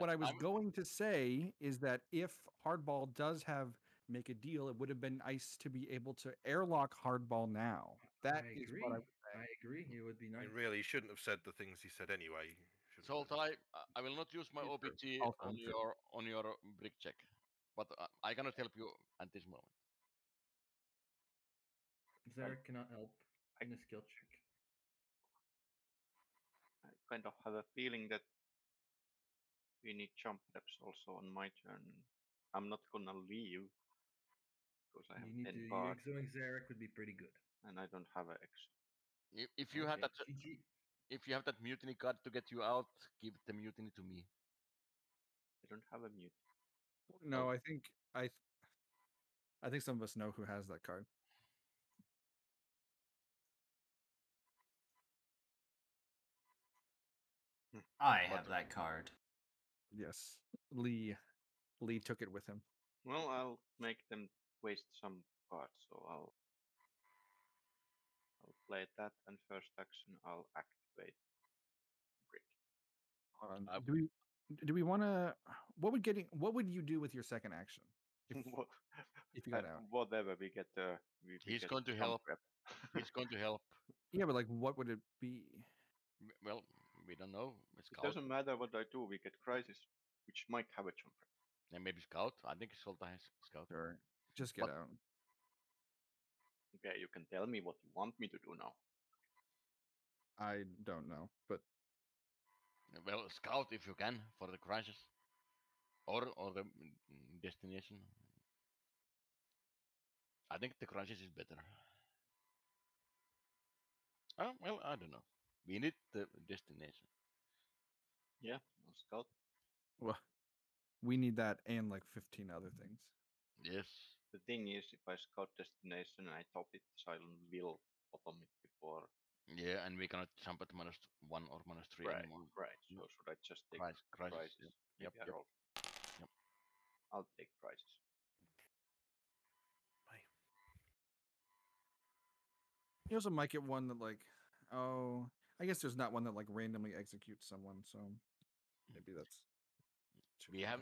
I was I'm- going to say is that if hardball does have make a deal, it would have been nice to be able to airlock hardball now. That I is agree. what I would say. I agree. It would be I nice. mean, really, he shouldn't have said the things he said anyway. He should have So been- I will not use my True. OPT Also on true. your brick check, but I cannot help you at this moment. Zarek cannot help I- in a skill check. I kind of have a feeling that we need jump reps also on my turn. I'm not gonna leave because I have You need 10 to. cards Exoing Zarek would be pretty good. and I don't have an X. If you have Okay, that, GG. if you have that mutiny card to get you out, give the mutiny to me. I don't have a mute. No, I think some of us know who has that card. I have that card. Yes, Lee took it with him. Well, I'll make them waste some cards, so I'll play that, and first action I'll activate brick. Do we want to? What would you do with your second action if you got out? Whatever we get, we He's get going to jump help. rep. He's going to help. Yeah, but like, what would it be? Well, we don't know. It Scout. doesn't matter what I do, we get crisis, which might have a jump rep. And maybe scout. I think Solta has scout. Sure, just get But- out. Okay, you can tell me what you want me to do now. I don't know, but Well, scout if you can for the crisis, or the destination. I think the crisis is better. Oh, well, I don't know. We need the destination. Yeah, I'll scout. well, we need that and like 15 other things. Yes. The thing is, if I scout destination and I top it, Silent will bottom it before. Yeah, and we cannot jump at -1 or -3 Right, anymore. right. So should I just take Crisis. crisis? Yep. Maybe I Yep. roll. Yep. I'll take crisis. Bye. You also might get one that like, oh, I guess there's not one that like randomly executes someone, so maybe that's. We have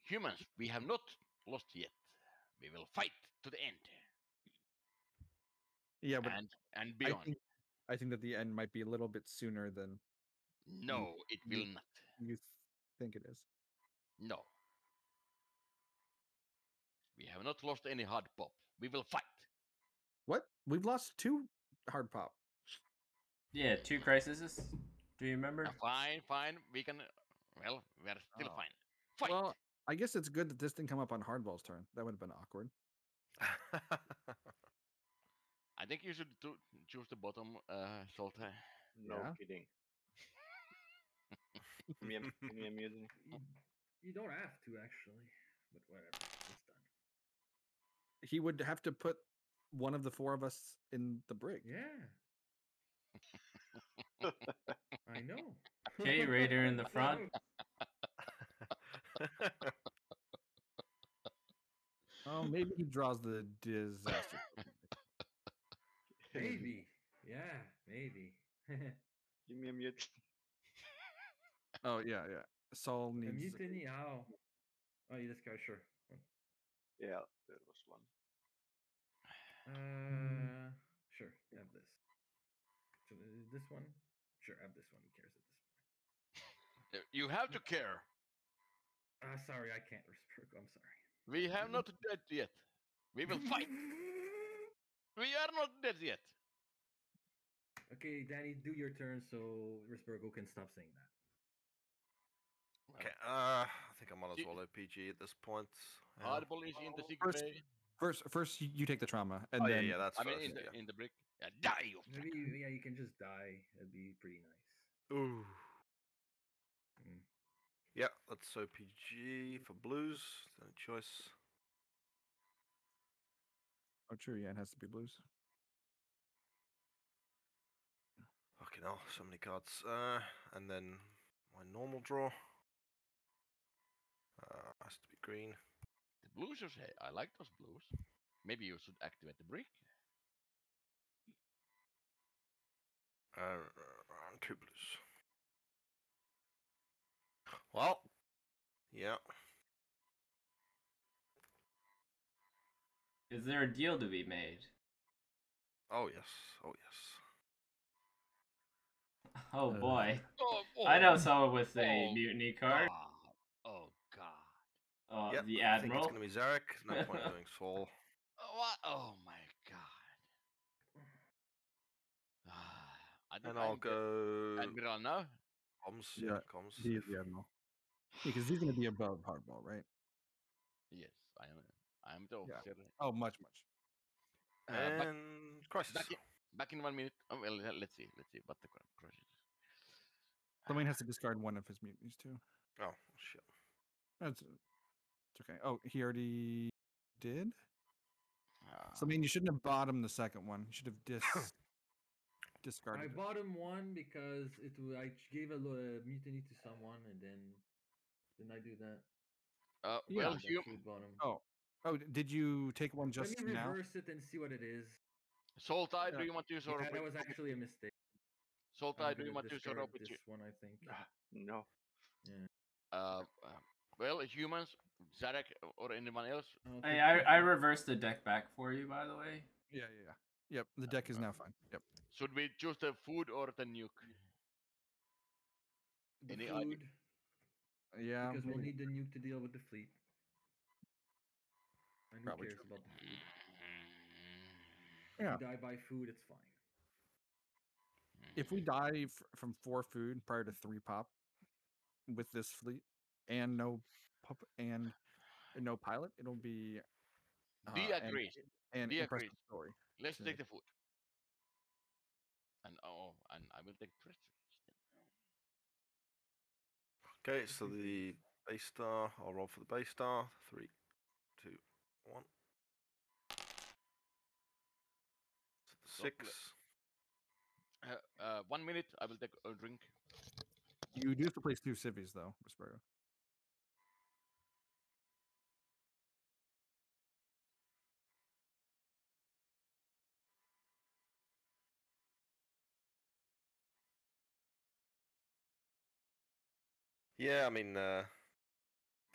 humans. We have not lost yet. We will fight to the end Yeah, but and I beyond. think that the end might be a little bit sooner than No, it will not. you think it is. No. We have not lost any hard pop. We will fight. What? We've lost 2 hard pop. Yeah, 2 crises. Do you remember? Fine. We can. Well, we are still Oh. fine. Fight. Well, I guess it's good that this didn't come up on Hardball's turn. That would have been awkward. I think you should choose the bottom, Solte. No Yeah. kidding. Give me a mutiny. You don't have to actually, but whatever. It's done. He would have to put one of the 4 of us in the brig. Yeah, I know. Okay, Raider in the front. Oh, maybe he draws the disaster. Maybe. Yeah, maybe. Give me a mutiny. Oh yeah. Saul A needs. mutiny? How? Oh, you just go, sure. Yeah, there was one. Sure. Have this. So this one? Sure, have this one. Who cares at this point? You have to care. Sorry, I can't respond. I'm sorry. We have not dead yet. We will fight. We are not dead yet. Okay, Danny, do your turn so Risbergo can stop saying that. Okay, I think I might as well OPG at this point. Yeah. Hardball is in the sick First- bay. First, you take the trauma, and Oh then yeah, that's I mean, first. in the brick. Yeah, die, you. Maybe, yeah, you can just die. That'd be pretty nice. Ooh. Mm. Yeah, let's OPG for blues. No choice. oh true, yeah, it has to be blues. Fucking hell, so many cards. And then my normal draw. Has to be green. The blues are say, I like those blues. Maybe you should activate the brick. 2 blues. Well, yeah. Is there a deal to be made? Oh yes. Oh yes. Oh boy. Oh, I know someone with a oh, mutiny card. God. Oh God. Yep, The I think Admiral. it's gonna be Zarek. No point doing Saul. What? Oh my God. I think And I'll go Admiral now. comms. Yeah, Yeah, comms. He is the admiral. Because he's going to be above Hardball, right? Yes, I am the Yeah. officer. Oh, much. And crisis. Back in 1 minute. Oh, well, let's see what the crisis. Somebody has to discard one of his mutinies too. Oh shit. It's okay. Oh, he already did. So I mean, you shouldn't have bought him the second one. You should have discarded. I it. bought him one because I gave a mutiny to someone, and then didn't I do that? Yeah. Well, I actually bought him. Oh, did you take one just Let me now? reverse it and see what it is. Sultai, Yeah. do you want to use Yeah, or that was actually a mistake. Sultai, I'm do you gonna want to use or discard with you? this one, I think. No. Well, humans, Zarek, or anyone else? I'll Hey, take I reversed the deck back for you, by the way. Yeah. Yep. The deck is now fine. Yep. Should we choose the food or the nuke? the Any food idea? Yeah. because we'll maybe. need the nuke to deal with the fleet. And who Probably cares true. about the food? Yeah. If you die by food, it's fine. If we die from 4 food prior to 3 pop with this fleet and no pup and no pilot, it'll be D agrees. an D impressive agrees. story. Let's to- take the food. And I will take treachery. Okay, so the base star. I'll roll for the base star. 3, 2, 1. So the 6. 1 minute. I will take a drink. You do have to place 2 civvies though, Vesperio. Yeah, I mean, the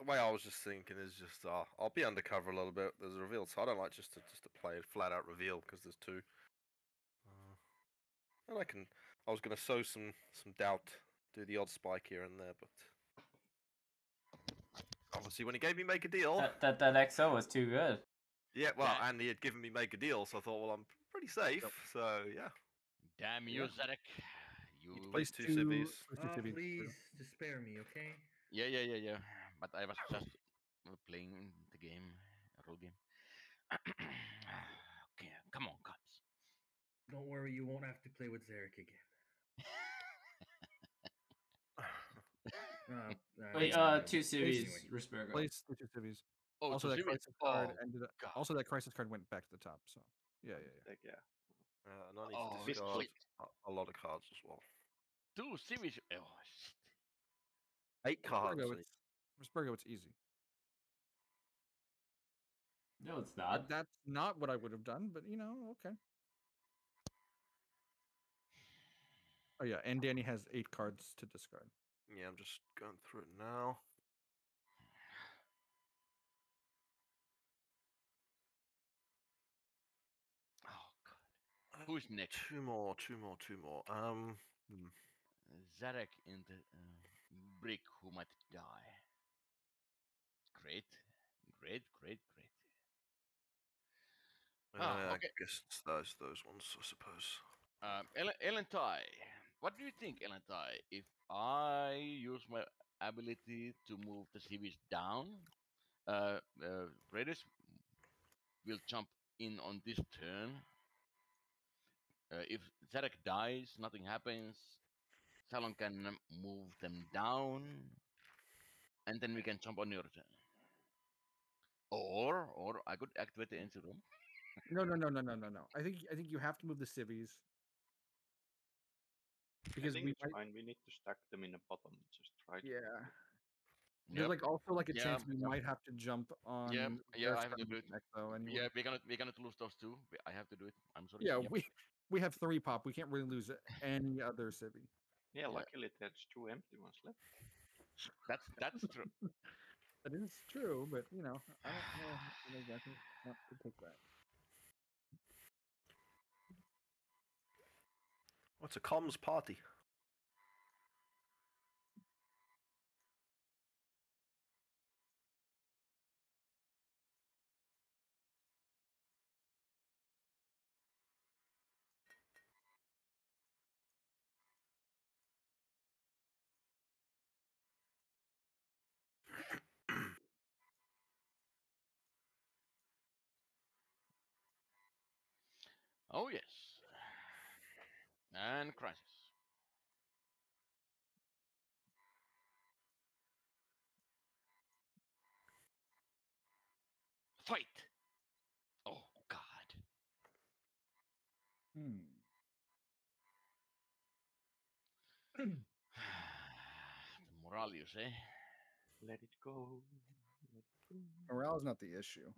way I was just thinking is just I'll be undercover a little bit. There's a reveal, so I don't like just to play it flat out reveal because there's two. And I was gonna sow some doubt, do the odd spike here and there, but obviously when he gave me make a deal, That XO was too good. yeah, well, and he had given me make a deal, so I thought, well, I'm pretty safe. Yep. So yeah, Damn you, Zarek. You. Place Place two civvies. Please, just spare me, okay? Yeah. But I was just playing the game, role game. Okay, come on, guys. Don't worry, you won't have to play with Zarek again. Wait, anyway, two cities, anyway. Risbergo. Place the two civvies. Oh, Also, to that see me- crisis card oh, ended up. God. Also, that crisis card went back to the top. So, yeah. Like, yeah. And I need Oh, to discard shit. a lot of cards as well. 2 cities. Oh, shit. 8 cards. Risbergo, it's easy. No, it's not. That's not what I would have done, but okay. Oh yeah, and Danny has 8 cards to discard. Yeah, I'm just going through it now. Oh, God. Who's next? Two more. Zarek in the brick who might die. Great. I Okay. guess it's those ones, I suppose. Elentai. What do you think, Elentai? If I use my ability to move the cities down, Raiders will jump in on this turn. If Zarek dies, nothing happens. Salon can move them down, and then we can jump on your turn. Or I could activate the engine room. No. I think you have to move the civvies I because think we it's might. fine. We need to stack them in the bottom. Just try to. Yeah. Yep. There's also a Yeah, chance we might have to jump on. Yeah, their I have to turn do it. with Exo anyway. Yeah, we're gonna lose those two. I have to do it. I'm sorry. Yeah, Yep. we have 3 pop. We can't really lose any other civvy. Yeah, luckily there's 2 empty ones left. That's true. That is true, but I don't know exactly not to take that. What's a comms party? Oh yes. And crisis. Fight. Oh God. The morale, you say? Let it go. Morale is not the issue.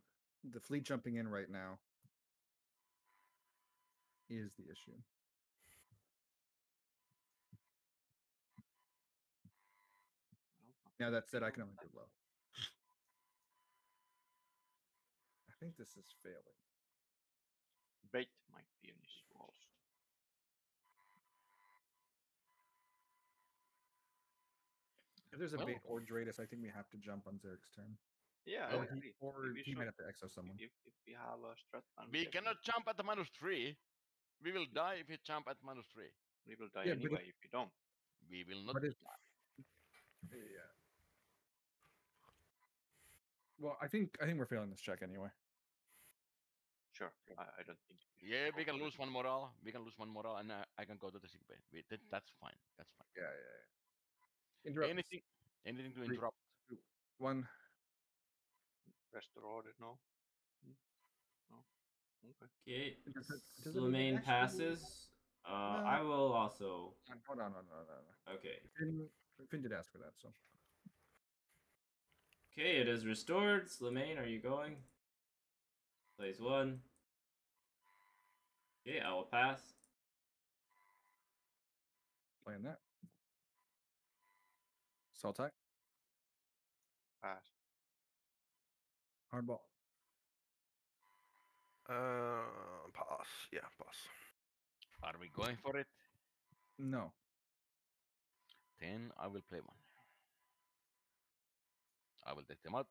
The fleet jumping in right now is the issue. Now that said, I can only do low. I think this is failing. Bait might be an issue also. If there's a bait or Dratus, I think we have to jump on Zarek's turn. Yeah, Or I agree. he might have to exo someone. If we have a strat plan, We cannot jump at the -3. We will die if we jump at -3. we will die Yeah, but anyway if we don't. We will not But if, die. yeah. Well, I think we're failing this check anyway. Sure, I don't think. Yeah, we can lose one morale. We can lose one morale, and I can go to the sick bay. That's fine. That's fine. Yeah. Interrupt. Anything to 3, interrupt? 2, 1. Restore order, no? No? Okay. Okay, Does it Lemaine actually- passes. I will also. Hold on. Okay. Finn did ask for that, so. Okay, it is restored. Lemaine, are you going? Plays 1. Okay, I will pass. Playing that. Saltai. Pass. Hardball. Pass. Yeah, pass. Are we going for it? No. Then I will play one. I will take them out.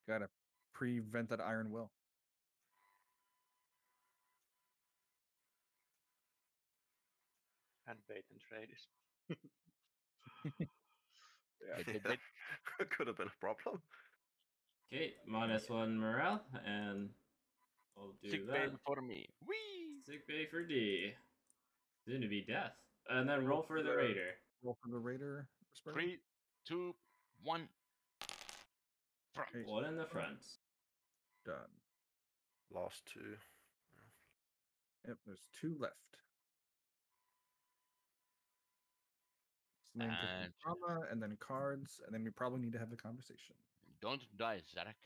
Gotta prevent that Iron Will. And bait and trade is. Wait, wait, wait. Could have been a problem. Okay, -1 morale, and I'll do Sick that. baby for me. Whee! Sick bay for D. Soon to be death. And then roll for the the- raider. Roll for the Raider. Sparrow. 3, 2, 1. Front. Hey. One in the front. Done. Last two. Yep, there's 2 left. So then take the And- drama and then cards, and then we probably need to have a conversation. Don't die, Zarek.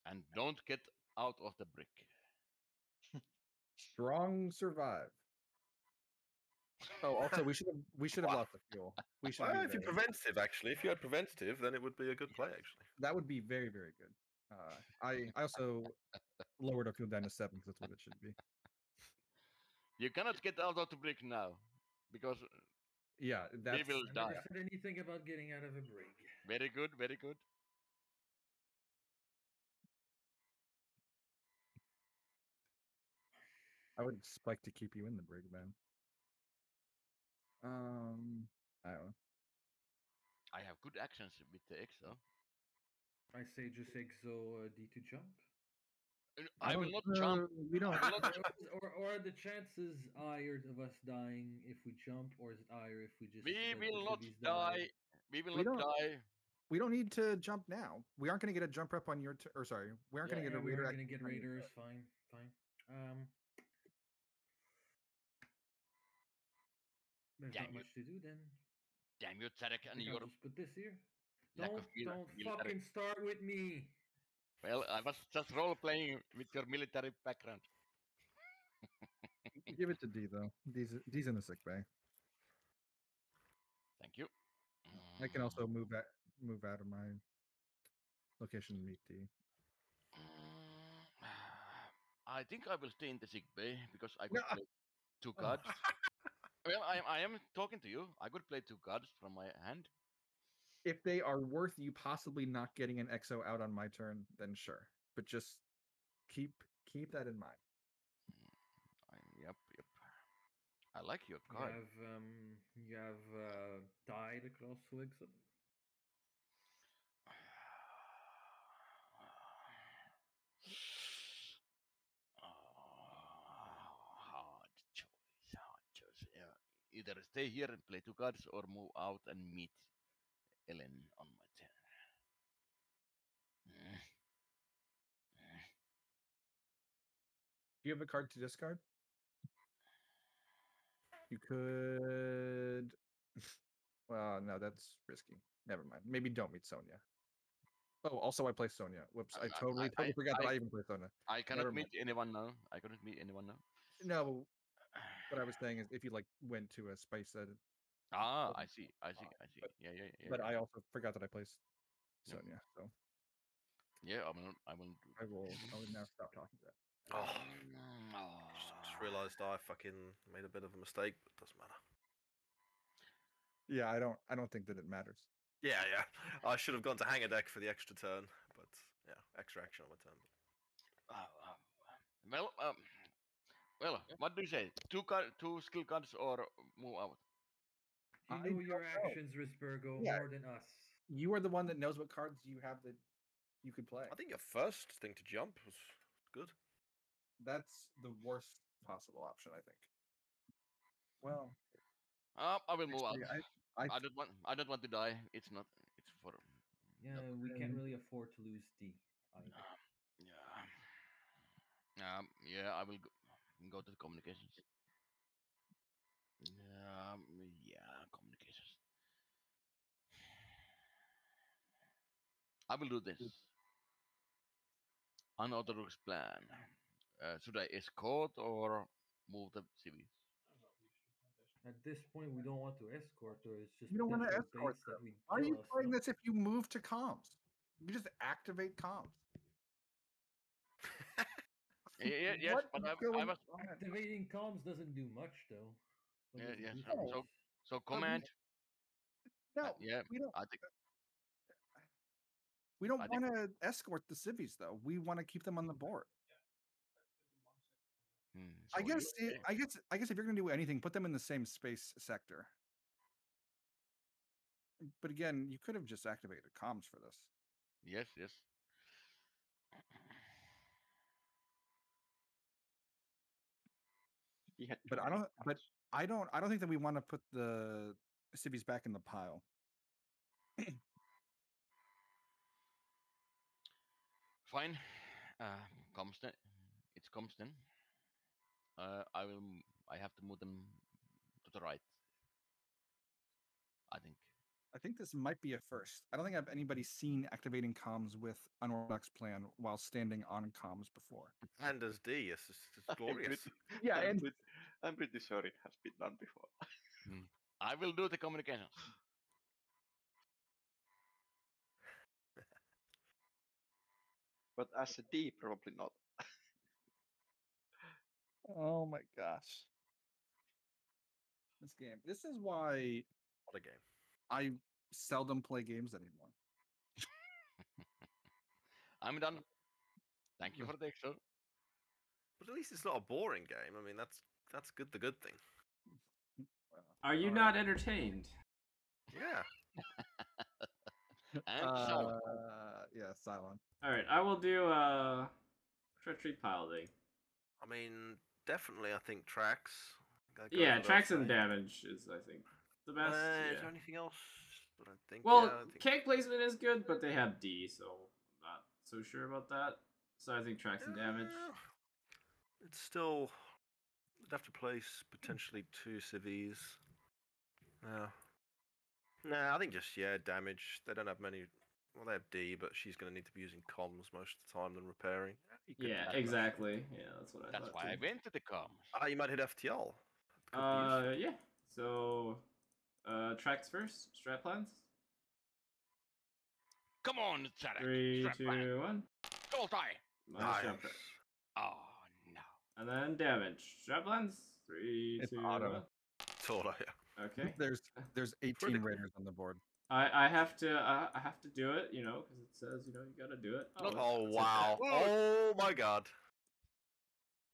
And don't get out of the brick. Strong survive. Oh, also we should have Wow. lost the fuel. We should. Well, be if you very- preventative, actually, if you had preventative, then it would be a good play, actually. That would be very, very good. I also lowered our fuel down to 7 because that's what it should be. You cannot get out of the brick now. Because Yeah, that's will I die. never said anything about getting out of a brig. very good, very good. I would spike to keep you in the brig, man. I don't know. I have good actions with the exo. I say just exo D to jump. I will don't- not jump. We don't. I will not Or are the chances higher of us dying if we jump, or is it higher if we just We let the will not civvies die. We will We not don't- die. We don't need to jump now. We aren't going to get a jump rep on your. Or sorry, we aren't going to get a we raider. are gonna action get on your raiders. turn. Fine. There's Damn not you. much to do then. Damn you, Zarek, I and think your I'll just put this here. lack Don't of military. fucking start with me. Well, I was just role playing with your military background. Give it to D though. D's in the sick bay. Thank you. I can also move out of my location and meet D. I think I will stay in the sick bay because I No. could play 2 Oh. cards. Well, I am talking to you. I could play 2 cards from my hand. If they are worth you possibly not getting an exo out on my turn, then sure. But just keep that in mind. Yep. I like your card. You have died across to exo. Hard choice. Yeah. Either stay here and play 2 cards or move out and meet Ellen on my turn. Do you have a card to discard? You could. Well, no, that's risky. Never mind. Maybe don't meet Sonia. Oh, also I play Sonia. Whoops! I totally forgot that I even play Sonia. I cannot Never meet anyone now. I couldn't meet anyone now. No, what I was saying is if you like went to a spice set, I see. But- Yeah. but I also forgot that I play Yep. Sonia, so Yeah, I will do. I will now stop talking to that. Oh, Oh. just realised I fucking made a bit of a mistake, but it doesn't matter. Yeah, I don't think that it matters. Yeah. I should have gone to hanger deck for the extra turn, but yeah, extra action on my turn. Well, what do you say? 2 skill cards or move out? You I know your don't know. actions, Risburgo, Yeah. more than us. You are the one that knows what cards you have that you could play. I think your first thing to jump was good. That's the worst possible option, I think. Well, I will move out. actually, I don't want to die. It's not. It's for. Yeah, we can't really afford to lose D. either. Yeah. I will go to the communications. Yeah, communications. I will do this. Unorthodox plan. Should I escort or move this point we don't want to escort, or it's just You don't want to potential escort baits that we Why are kill you us. playing No? this if you move to comms? You just activate comms. Yes, What but is I going was on? Activating comms doesn't do much though. What does it yes. do So for No. us? so But command. No, Yeah, we don't. I think We don't I think want to escort the civvies though. We want to keep them on the board. so you say. I guess if you're gonna do anything, put them in the same space sector. But again, you could have just activated comms for this. Yes. He had But too I many don't. But cards. I don't think that we want to put the civvies back in the pile. Fine. Comston. It's Comston. I will. I have to move them to the right. I think. I think this might be a first. I don't think I've anybody seen activating comms with unorthodox plan while standing on comms before. And as D, it's glorious. Yeah, and I'm pretty sure it has been done before. I will do the communications. But as a D, probably not. oh my gosh, this game. This is why What a game. I seldom play games anymore. I'm done. Thank you for the extra. But at least it's not a boring game. I mean, that's good. The good thing. Well, Are you all not right. entertained? Yeah. And so Yeah, Cylon. All right, I will do treachery piloting. I mean, definitely. I think tracks. Gotta go Yeah, for those tracks and things. damage is I think the best. Is Yeah. there anything else? But I think. Well, yeah, I think. cake placement is good, but they have D, so I'm not so sure about that. So I think tracks and damage. It's still. They'd have to place potentially 2 civvies. Yeah. Nah, I think just damage. They don't have many. Well, they have D, but she's going to need to be using comms most of the time than repairing. You could Yeah, do that. exactly. Yeah, that's what I that's thought why I too. went to the comms. Ah, you might hit FTL. Could be useful. Yeah. So, tracks first. Strat plans. Come on, Zarek. 3, Strap 2, plan. 1. Goal tie. Minus jump track. Oh no. And then damage. Strat plans. 3, It's 2, auto. 1. It's all I Okay. There's 18 Critical. raiders on the board. I have to do it, because it says you gotta do it. Oh, it's wow. Whoa. Oh, my God.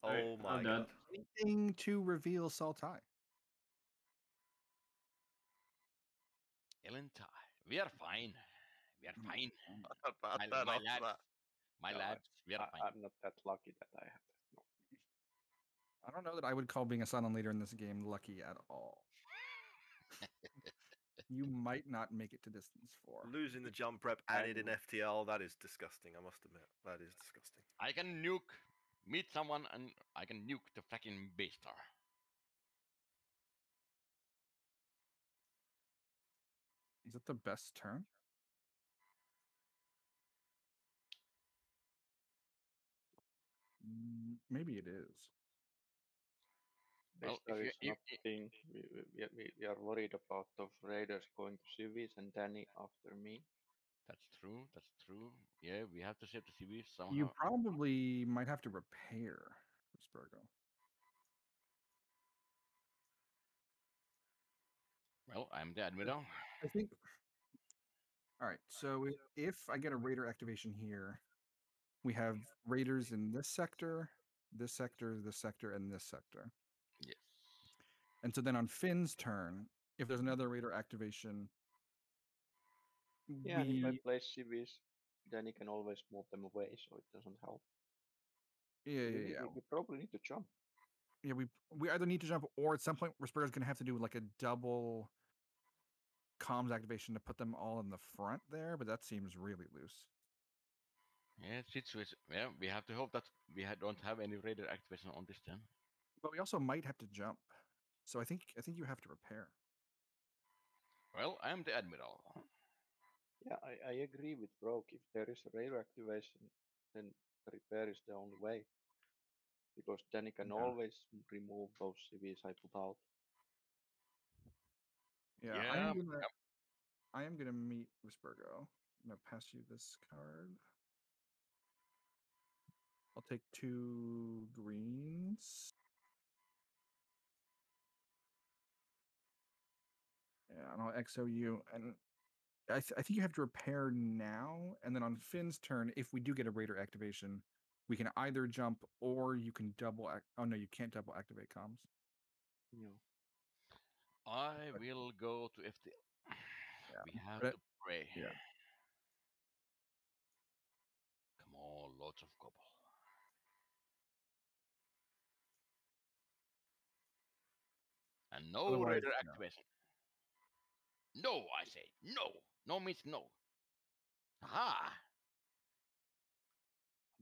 Alright, Oh, my I'm done. God. Anything to reveal Saltai. Ellen tie. We are fine. We are fine. About My, that my after lads. that. My No, lads. We are fine. I'm not that lucky that I have that. No. I don't know that I would call being a silent leader in this game lucky at all. You might not make it to distance 4. Losing the jump rep added in FTL, that is disgusting, I must admit. That is disgusting. I can nuke, meet someone, and I can nuke the fucking base star. Is it the best turn? Maybe it is. Well, There if you, is nothing. We are worried about the raiders going to civis and Danny after me. that's true. That's true. Yeah, we have to save the CVs somehow. You probably might have to repair Spurgo. Well, I'm the admiral. I think. All right. So if I get a raider activation here, we have raiders in this sector, this sector, this sector, and this sector. Yes. And so then on Finn's turn, if there's another raider activation, Yeah, and if I play civis, Danny can always move them away, so it doesn't help. We probably need to jump. Yeah, we either need to jump, or at some point, Spurgo's going to have to do like a double comms activation to put them all in the front there, but that seems really loose. Yeah, situation. Yeah, we have to hope that we don't have any raider activation on this turn. But we also might have to jump. So I think you have to repair. Well, I'm the admiral. Yeah, I agree with Broke. If there is a raider activation, then the repair is the only way. Because Danny can always remove those civis I put out. Yeah, Yeah. I am gonna meet Risburgo. I'm gonna pass you this card. I'll take 2 greens. Yeah, and I'll XO you. And I think you have to repair now, and then on Finn's turn, if we do get a Raider activation, we can either jump or you can double. Oh no, you can't double activate comms. No. I will go to FT. Yeah, We have but to pray. yeah. Come on, lots of cobble. And no Otherwise, Raider no. activation. No, I say no. No means no. Aha!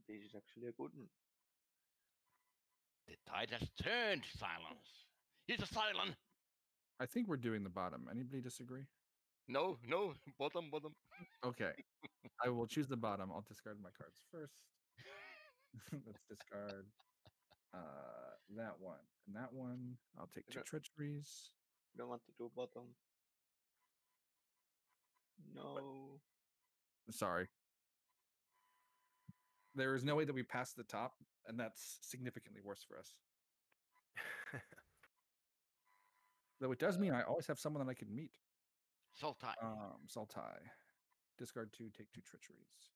This is actually a good one. The tide has turned, Silence. He's a silent. I think we're doing the bottom. Anybody disagree? No, bottom. Okay, I will choose the bottom. I'll discard my cards first. Let's discard that one and that one. I'll take 2 don't- treacheries. Don't want to do bottom. No. Sorry. There is no way that we pass the top, and that's significantly worse for us. Though it does mean I always have someone that I can meet. Sultai. Sultai. Discard 2, take 2 treacheries.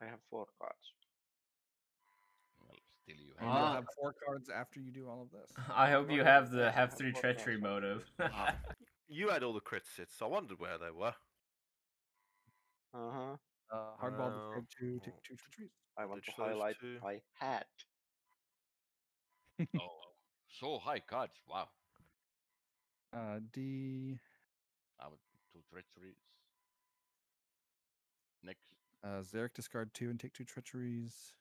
I have 4 cards. Well, still you And have. you'll Ah. have 4 cards after you do all of this. I hope you Oh, have the yeah, I have have 3 4 treachery cards. motive. You had all the crit hits, so I wondered where they were. Uh-huh. Hardball, Well, discard 2, take 2 treacheries. I I'll want to ditch those highlight 2. I had. Oh, so high cards. Wow. D. I would 2 treacheries. Next. Zarek, discard 2 and take 2 treacheries.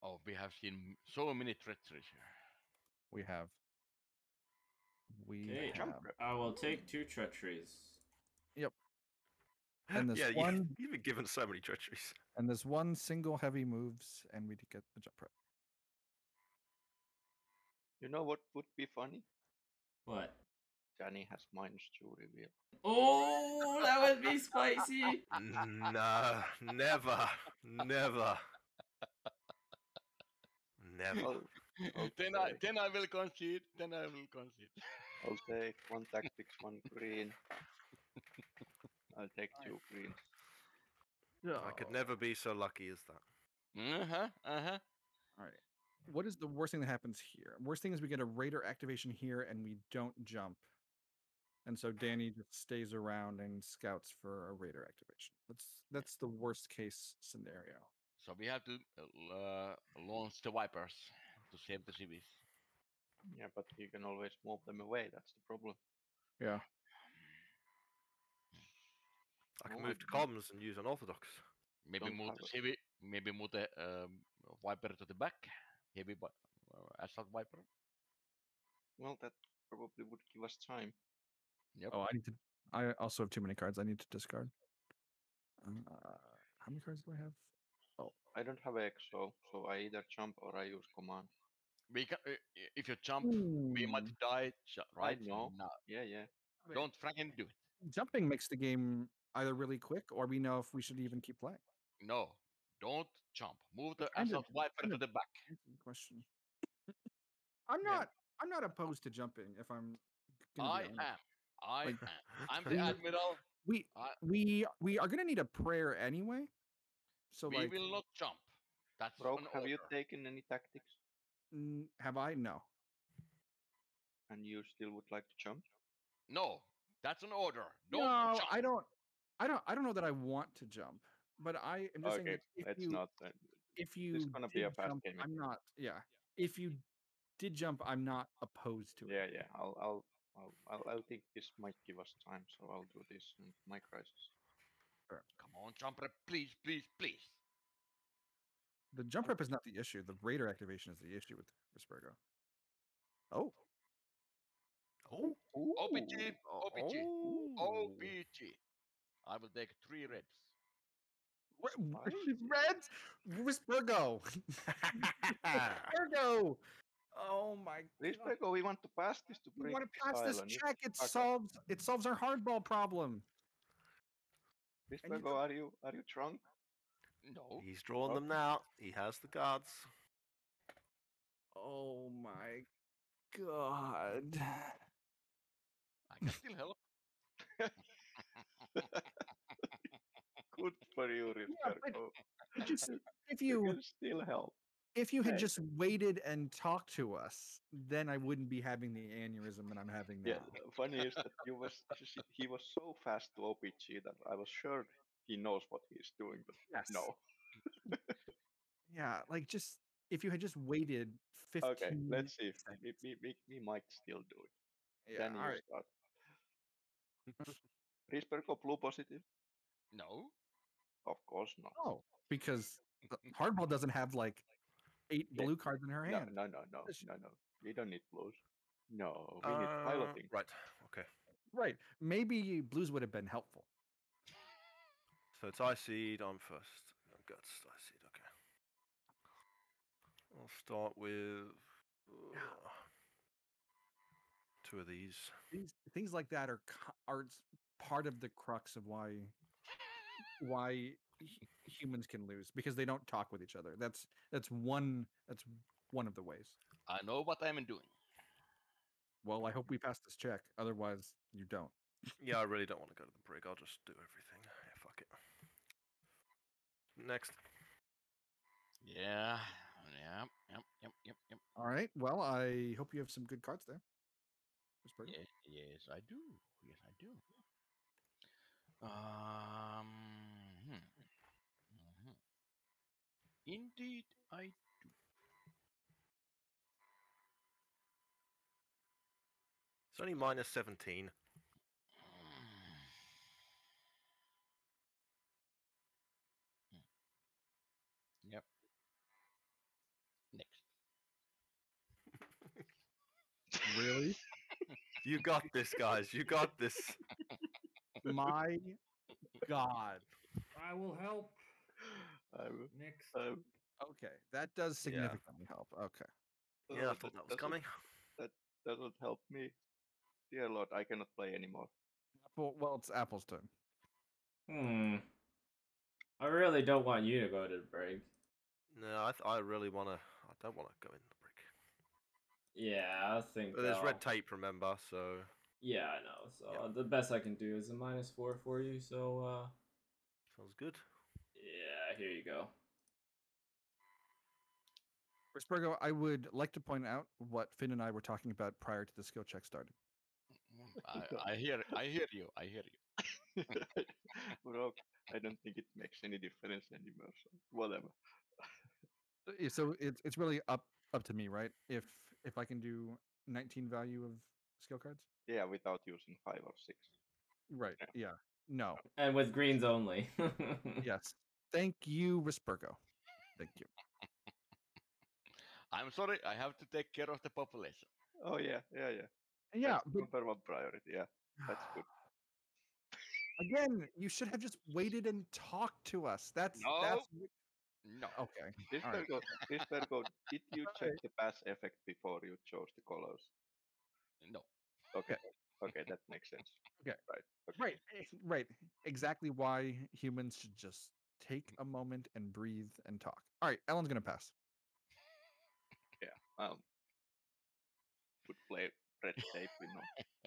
Oh, we have seen so many treacheries here. We have. Okay, have. I will take 2 treacheries. Yep. And this Yeah, one, you've been given so many treacheries. and this one single heavy moves, and we get the jump prep. You know what would be funny? What? Danny has -2 reveal. Oh, that would be spicy. No, never, never, never. Oh, then okay. I will concede. Then I will concede. I'll take 1 tactics, 1 green. I'll take 2 greens. I could never be so lucky as that. Uh-huh. All right. What is the worst thing that happens here? Worst thing is we get a Raider activation here and we don't jump. And so Danny just stays around and scouts for a Raider activation. That's the worst case scenario. So we have to launch the Vipers to save the cities. Yeah, but you can always move them away. That's the problem. Yeah. I can No, move to comms and use unorthodox. Maybe Don't move have the it. civil. Maybe move the Viper to the back. Heavy assault Viper. Well, that probably would give us time. Yep. Oh, I also have too many cards. I need to discard. How many cards do I have? Oh, I don't have EXO, so I either jump or I use command. We can, if you jump, we might die. Right? I know. No, Yeah. don't fragging do it. Jumping makes the game either really quick or we know if we should even keep playing. No, don't jump. Move the Kind of- assault Viper kind to of- the back. Question. I'm Yeah. not opposed to jumping if I'm gonna I be honest. am. I Like, am. I'm the admiral. We are gonna need a prayer anyway. So We like, will not jump. That's Broke, an have you order. taken any tactics? have I? No. And you still would like to jump? No, that's an order. Don't No, jump. I don't know that I want to jump, but I am just saying Okay, that if let's you not. if This you is gonna be did a fast jump, game. I'm not. Yeah, if you did jump, I'm not opposed to it. Yeah. I'll think this might give us time, so I'll do this in my crisis. Come on, jumper, please. The jump rep is not the issue. The Raider activation is the issue with Risburgo. Oh. Oh, OPG. oh. OPG. I will take 3 reds. Reds, Risburgo. Risburgo. Oh my Please, god. Peko, we want to pass this to We break want to this pass this island. You check. It fuck up. solves our hardball problem. Please, And you Peko, are you drunk? No. He's drawing them now. He has the cards. Oh my god. I can still help. Good for you, Yeah, Risperko. but just if You you can still help. had Hey. just waited and talked to us, then I wouldn't be having the aneurysm that I'm having now. Yeah, funny is that he was so fast to OPG that I was sure he knows what he's doing, but Yes. no. Yeah, like just if you had just waited 15 Okay, let's see. seconds. We might still do it. Yeah, Then all you right. start. Risperko blue positive? No. Of course not. Oh, because the hardball doesn't have like 8 Yeah, blue cards in her No, hand. no, no, no, no, no. We don't need blues. No, we need piloting. Right. Okay. Right. Maybe blues would have been helpful. So it's Ice Seed. I'm first. Guts. Ice Seed. Okay. I'll start with two of these. Things like that are part of the crux of why humans can lose, because they don't talk with each other. That's one of the ways. I know what I'm doing. Well, I hope we pass this check. Otherwise, you don't. Yeah, I really don't want to go to the brig. I'll just do everything. Yeah, fuck it. Next. Yeah. Yep. All right. Well, I hope you have some good cards there. Yes, I do. Yes, I do. Um. Mhm. Indeed, I do. It's only minus 17. Yep. Next. Really? You got this, guys. You got this. My God. I will help. I'm, Next. Okay, that does significantly help. Okay. Yeah, I thought that was coming. That doesn't help me. Dear Lord, I cannot play anymore. Well, it's Apple's turn. I really don't want you to go to the break. No, I really want to. I don't want to go in the brig. Yeah, I think But there's red tape, remember? So. Yeah, I know. So the best I can do is a -4 for you. So. Sounds good. Yeah, here you go. Risburgo, I would like to point out what Finn and I were talking about prior to the skill check started. I hear you. I hear you. Bro, I don't think it makes any difference anymore. So whatever. So it's really up to me, right? If I can do 19 value of skill cards. Yeah, without using 5 or 6. Right. Yeah. No. And with greens only. Yes. Thank you, Risburgo. Thank you. I'm sorry. I have to take care of the population. Oh yeah. Yeah, That's number one priority. Yeah, that's good. Again, you should have just waited and talked to us. That's No. okay. Rispergo, did you check the pass effect before you chose the colors? No. Okay. Okay, that makes sense. Okay. Right. Okay. Right. Exactly why humans should just take a moment and breathe and talk. All right, Ellen's gonna pass. Yeah. Would play red tape,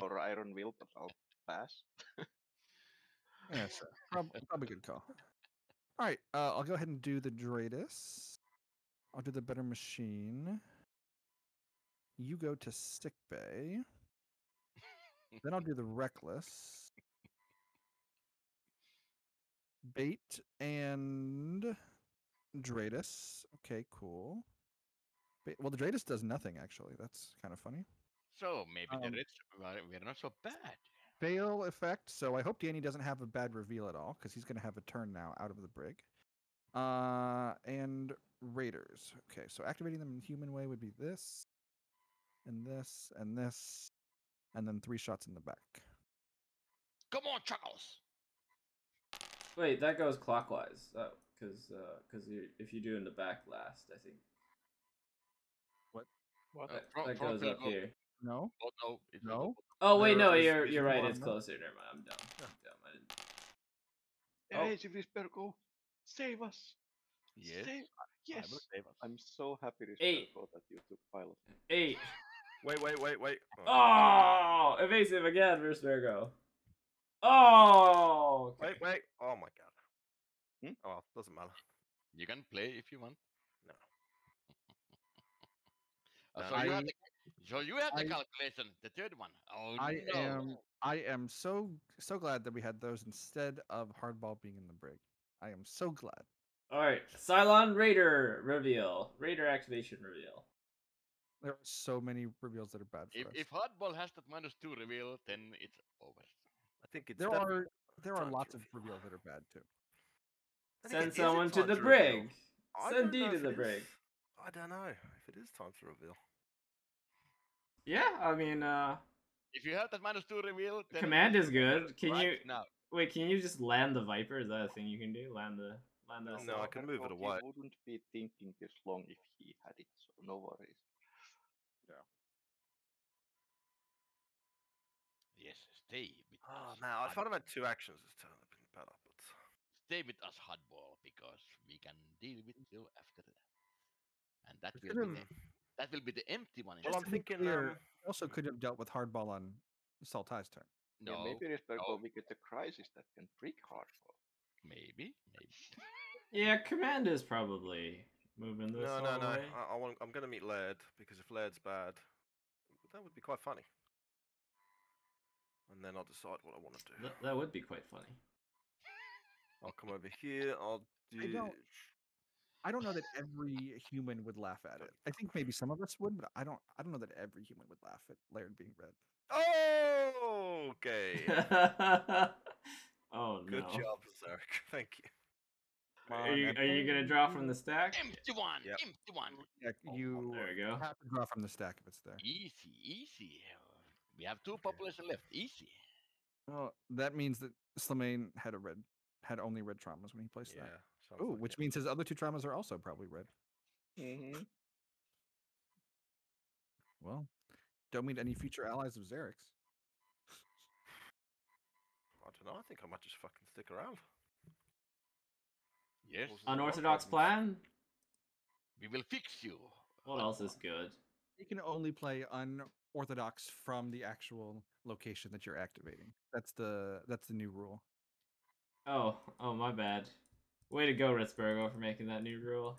or iron will, but I'll pass. Yeah, sure. Probably good call. All right, I'll go ahead and do the Dreidis. I'll do the better machine. You go to sick bay. Then I'll do the reckless. Bait and Dreidis. Okay, cool. Well, the Dreidis does nothing, actually. That's kind of funny. So maybe the Reds we're not so bad. Fail effect. So I hope Danny doesn't have a bad reveal at all, because he's going to have a turn now out of the brig. And Raiders. Okay, so activating them in human way would be this, and this, and this, and then 3 shots in the back. Come on, Chuckles. Wait, that goes clockwise. Because if you do in the back last, I think What? that Front goes will up go. here. No, Oh, no, it will no. go. Oh wait, no, There is you're right. one It's more. closer. Never mind. I'm dumb. I'm dumb. I didn't. Oh. Hey, Risperko, save us! Yes. Save! I Yes! will save us. I'm so happy, Eight. Risperko, that you took pilot. 8. Wait. Oh, evasive again, versus Virgo. Oh. Okay. Wait. Oh my god. Hmm? Oh, well, doesn't matter. You can play if you want. No. So you have the I- calculation, the third one. Oh no. I am so glad that we had those instead of hardball being in the brig. I am so glad. All right, Cylon Raider reveal. Raider activation reveal. There are so many reveals that are bad for us. If hardball has that -2 reveal, then it's over. I think it's there definitely are time to lots of reveal. reveals that are bad too. I think Send it is someone to time the reveal. brig. I Send don't D know to if the it brig. is. I don't know if it is time to reveal. Yeah, I mean, If you have that -2 reveal, then command it's is good. Can right you now? wait? Can you just land the Viper? Is that a thing you can do? Land the. No, I can move it away. He wouldn't be thinking this long if he had it, so no worries. Yes, stay with Oh us. man, I thought I've Hardball. had 2 actions this turn. I've been better, but Stay with us, hardball, because we can deal with you after that. And that We will could be have- that will be the empty one. Well, I'm to be thinking, clear, we also could have dealt with hardball on Saltai's turn. no, Yeah, maybe Risperko, no, we get a crisis that can break hardball. maybe. Yeah, command is probably moving this no. all the way. I'm gonna meet Laird because if Laird's bad, that would be quite funny. And then I'll decide what I want to do. That would be quite funny. I'll come over here. I'll do. I don't know that every human would laugh at it. I think maybe some of us would, but I don't know that every human would laugh at Laird being red. Oh, okay. Oh no. Good job, Zarek. Thank you. Are you gonna draw from the stack? Empty one. Yep. Empty one. Yeah, you There we go. have to draw from the stack if it's there. Easy. We have 2 population left. Easy. Well, that means that Slimane had only red traumas when he placed Yeah. that. sounds Oh, like which it. means his other 2 traumas are also probably red. Mm-hmm. Well, don't meet any future allies of Zarek's. I don't know. I think I might just fucking stick around. Yes. Causes a lot of Unorthodox problems. plan? We will fix you. What else is good? You can only play unorthodox from the actual location that you're activating. That's the new rule. Oh, my bad. Way to go, Ritzbergo, for making that new rule.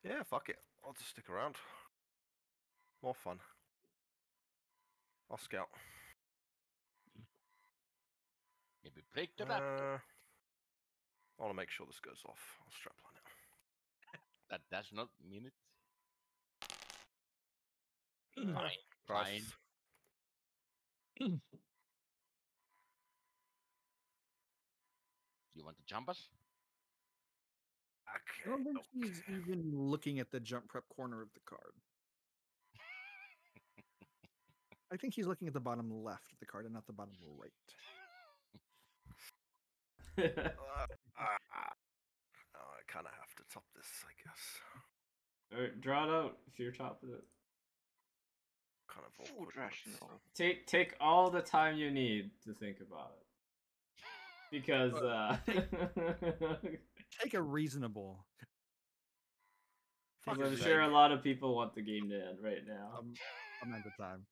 Yeah, fuck it. I'll just stick around. More fun. I'll scout. Maybe break the raptor. I want to make sure this goes off. I'll strapline it. That does not mean it. Uh, Fine. Crisis. You want to jump us? I Okay. don't think he's even looking at the jump prep corner of the card. I think he's looking at the bottom left of the card and not the bottom right. I kind of have to top this, I guess. Alright, draw it out if you're top of it. Kind of Food awkward. but- rational. Take all the time you need to think about it. Because Take a reasonable because Fuck I'm his sure a sake. lot of people want the game to end right now. amount of time.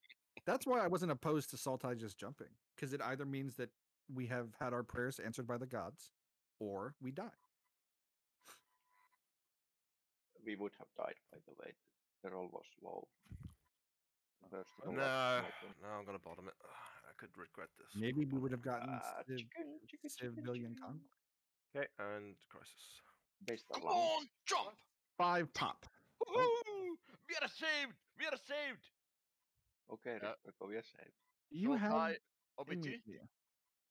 That's why I wasn't opposed to Saltai just jumping, because it either means that we have had our prayers answered by the gods, or we die. We would have died, by the way. The roll was low. First roll No, up, my turn. no, I'm gonna bottom it. I could regret this. Maybe we would have gotten Chicken. civilian convoy. Okay, and crisis. Based Come allowance. on, jump! 5 pop. Woohoo! We are saved! We are saved! Okay, Yeah. Risperko, we are saved. You have Saltai, an OBG? idea.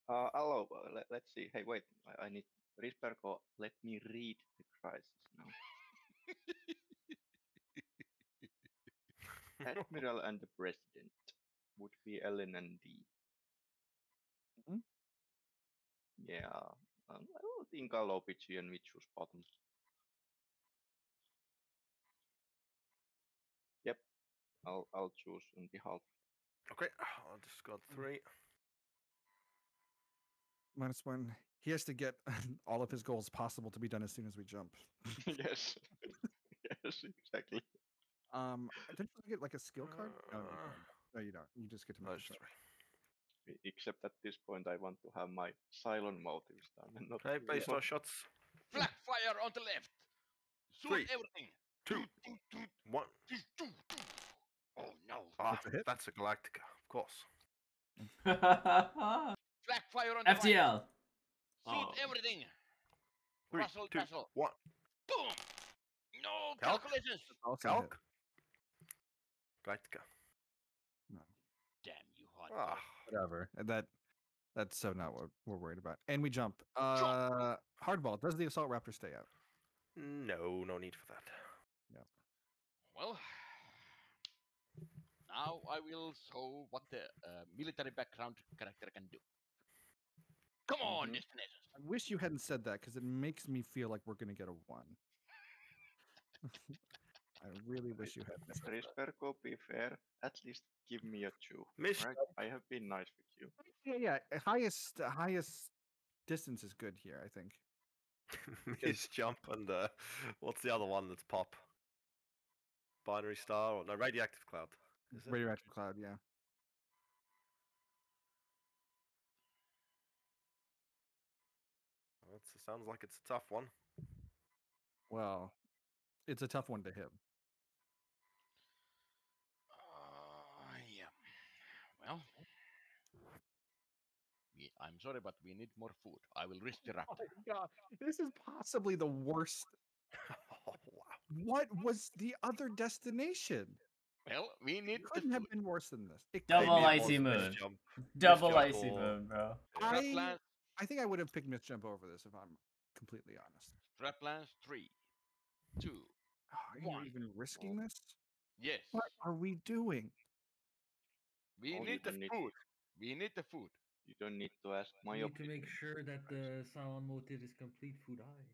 Hello, let's see. Hey, wait. I need Risperko. Let me read the crisis now. Admiral and the President would be Ellen and D. Mhm. Yeah, I think I'll OPG and we choose bottom. Yep, I'll choose on behalf. Okay, I'll just got 3. -1. He has to get all of his goals possible to be done as soon as we jump. Yes, yes, exactly. Don't you get like a skill card? No, you Uh, don't. No, you don't. You just get to No, make it's the 3. Except at this point, I want to have my silent motives done and not. Okay, base star shots. Flak fire on the left. Shoot 3, everything. 2, 1. Oh no. Ah, That's a hit. that's a Galactica, of course. Flak fire on the right. FTL. Shoot Oh. everything. 3, Vassal, 2, Vassal. 1. Boom. No Calc? calculations. Also hit. Calc. Galactica. No, Damn you, hot. Ah, whatever. That's so not what we're worried about. And we jump. Hardball. Does the assault raptor stay out? no need for that. Well, now I will show what the military background character can do. Come on, Mhm. destinations. I wish you hadn't said that because it makes me feel like we're gonna get a 1. I really wish you hadn't said that. Risperko, be fair. At least give me a 2. Miss. Right? I have been nice with you. Yeah. Highest distance is good here, I think. Miss jump and what's the other one that's pop? Binary star or no radioactive cloud? Is it? Radioactive cloud, yeah. Well, sounds like it's a tough one. Well, it's a tough one to hit. Yeah. Well, I'm sorry, but we need more food. I will risk the Oh raptor. my god, this is possibly the worst. Oh wow! What was the other destination? Well, we need It the couldn't have food. been worse than this. It Double couldn't have icy been- moon. Jump. Double jump icy or- moon, bro. Straplands, I think I would have picked Miss Jump over this if I'm completely honest. straplands, 3, 2. Are you One. even risking this? Yes. What are we doing? We Oh, you need the don't need- food. We need the food. You don't need to ask my You need to opinion. make sure that the silent motive is complete food eye.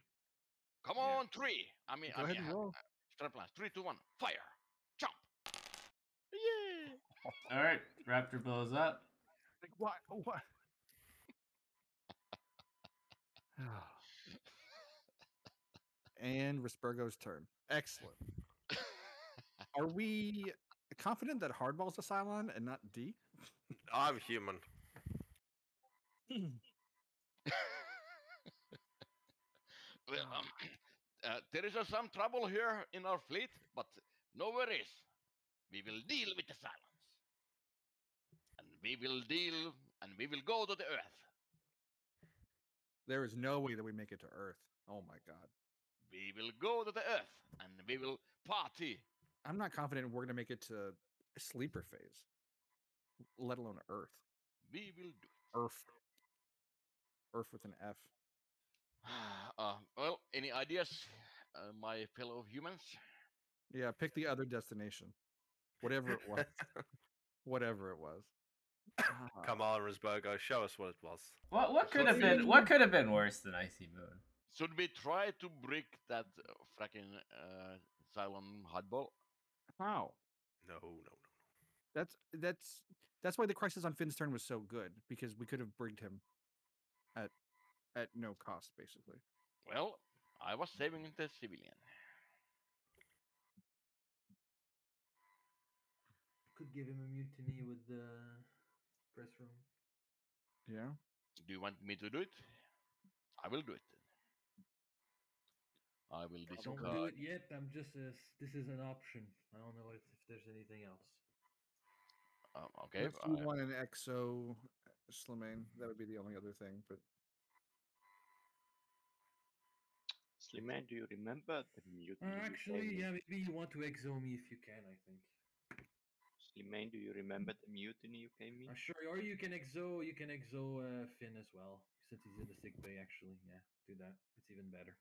Come Yeah. on, 3. I mean, Go ahead and roll. straplands, 3, 2, 1. Fire. Jump. Yeah. All right, raptor blows up. Like what? What? And Rispergo's turn. Excellent. Are we confident that Hardball's a Cylon and not D? I'm human. Well, there is some trouble here in our fleet, but no worries. We will deal with the silence. And we will deal, and we will go to the Earth. There is no way that we make it to Earth. Oh my god. We will go to the Earth, and we will party. I'm not confident we're going to make it to sleeper phase, let alone Earth. We will do Earth. Earth with an F. well, any ideas, my fellow humans? Yeah, pick the other destination. Whatever it was. Whatever it was. Come on, Risbergo, show us what it was. What could have been worse than icy moon? Should we try to break that fracking Cylon hardball? How? No. That's why the crisis on Finn's turn was so good, because we could have brigged him at no cost, basically. Well, I was saving the civilian. Could give him a mutiny with the press room. Yeah. Do you want me to do it? I will do it. I will Don't discard. do it yet. I'm just this is an option. I don't know if there's anything else. Okay. If you want an EXO Slimane, that would be the only other thing. But Slimane, do you remember the mutiny? you Actually, came in? yeah, maybe you want to exo me if you can. I think. Slimane, do you remember the mutiny you came in? Sure. Or you can exo Finn as well, since he's in the sick bay. Actually, yeah, do that. It's even better.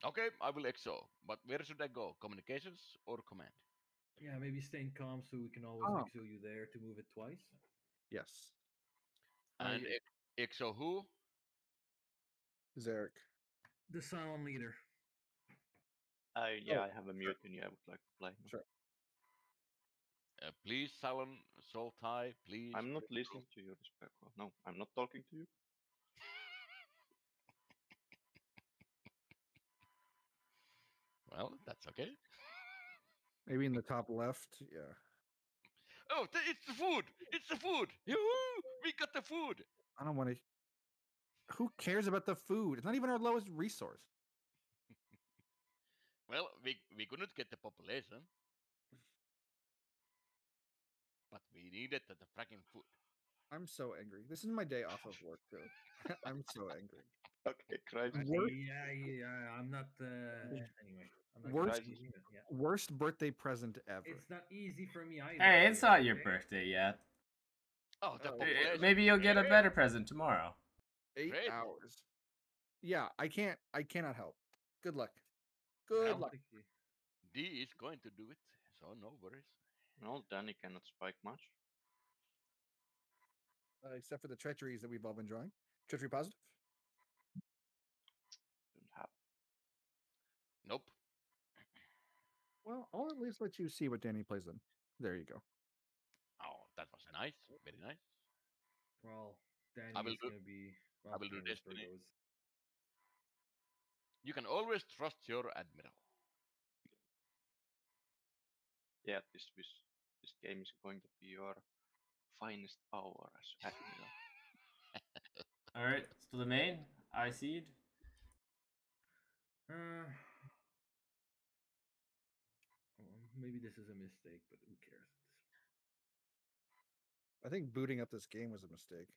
Okay, I will exo. But where should I go? Communications or command? Yeah, maybe stay in calm so we can always exo you there to move it twice. yes. And Ixo who? Zarek. The Silent Leader. Yeah, I have a mutiny I would like to play. Sure. Please, Salon Sultai, please. I'm not listening to you, Respectful. No, I'm not talking to you. Well, that's okay. Maybe in the top left. Yeah. Oh, it's the food! It's the food! Yoo-hoo! We got the food! I don't want to. Who cares about the food? It's not even our lowest resource. Well, we couldn't get the population. But we needed the fragging food. I'm so angry. This is my day off of work too. I'm so angry. Okay, Christ. Yeah, I'm not. Anyway, I'm not Worst- gonna use it, yeah. Worst birthday present ever. It's not easy for me either. Hey, it's not your okay? birthday yet. Oh, the Oh, population. Maybe you'll get a Great. better present tomorrow. 8 Great. hours. Yeah, I cannot help. Good luck. I Good don't luck. think you- D is going to do it, so no worries. No, Danny cannot spike much. Except for the treacheries that we've all been drawing. Treachery positive. Don't have. Nope. Well, I'll at least let you see what Danny plays in. There you go. Oh, that was nice. Very nice. Well, Danny I will is do- gonna be. I will do playing with Destiny. Virgos. You can always trust your admiral. Yeah, this game is going to be your finest hour as admiral. Alright, so the main, I seed. Maybe this is a mistake, but who cares? I think booting up this game was a mistake.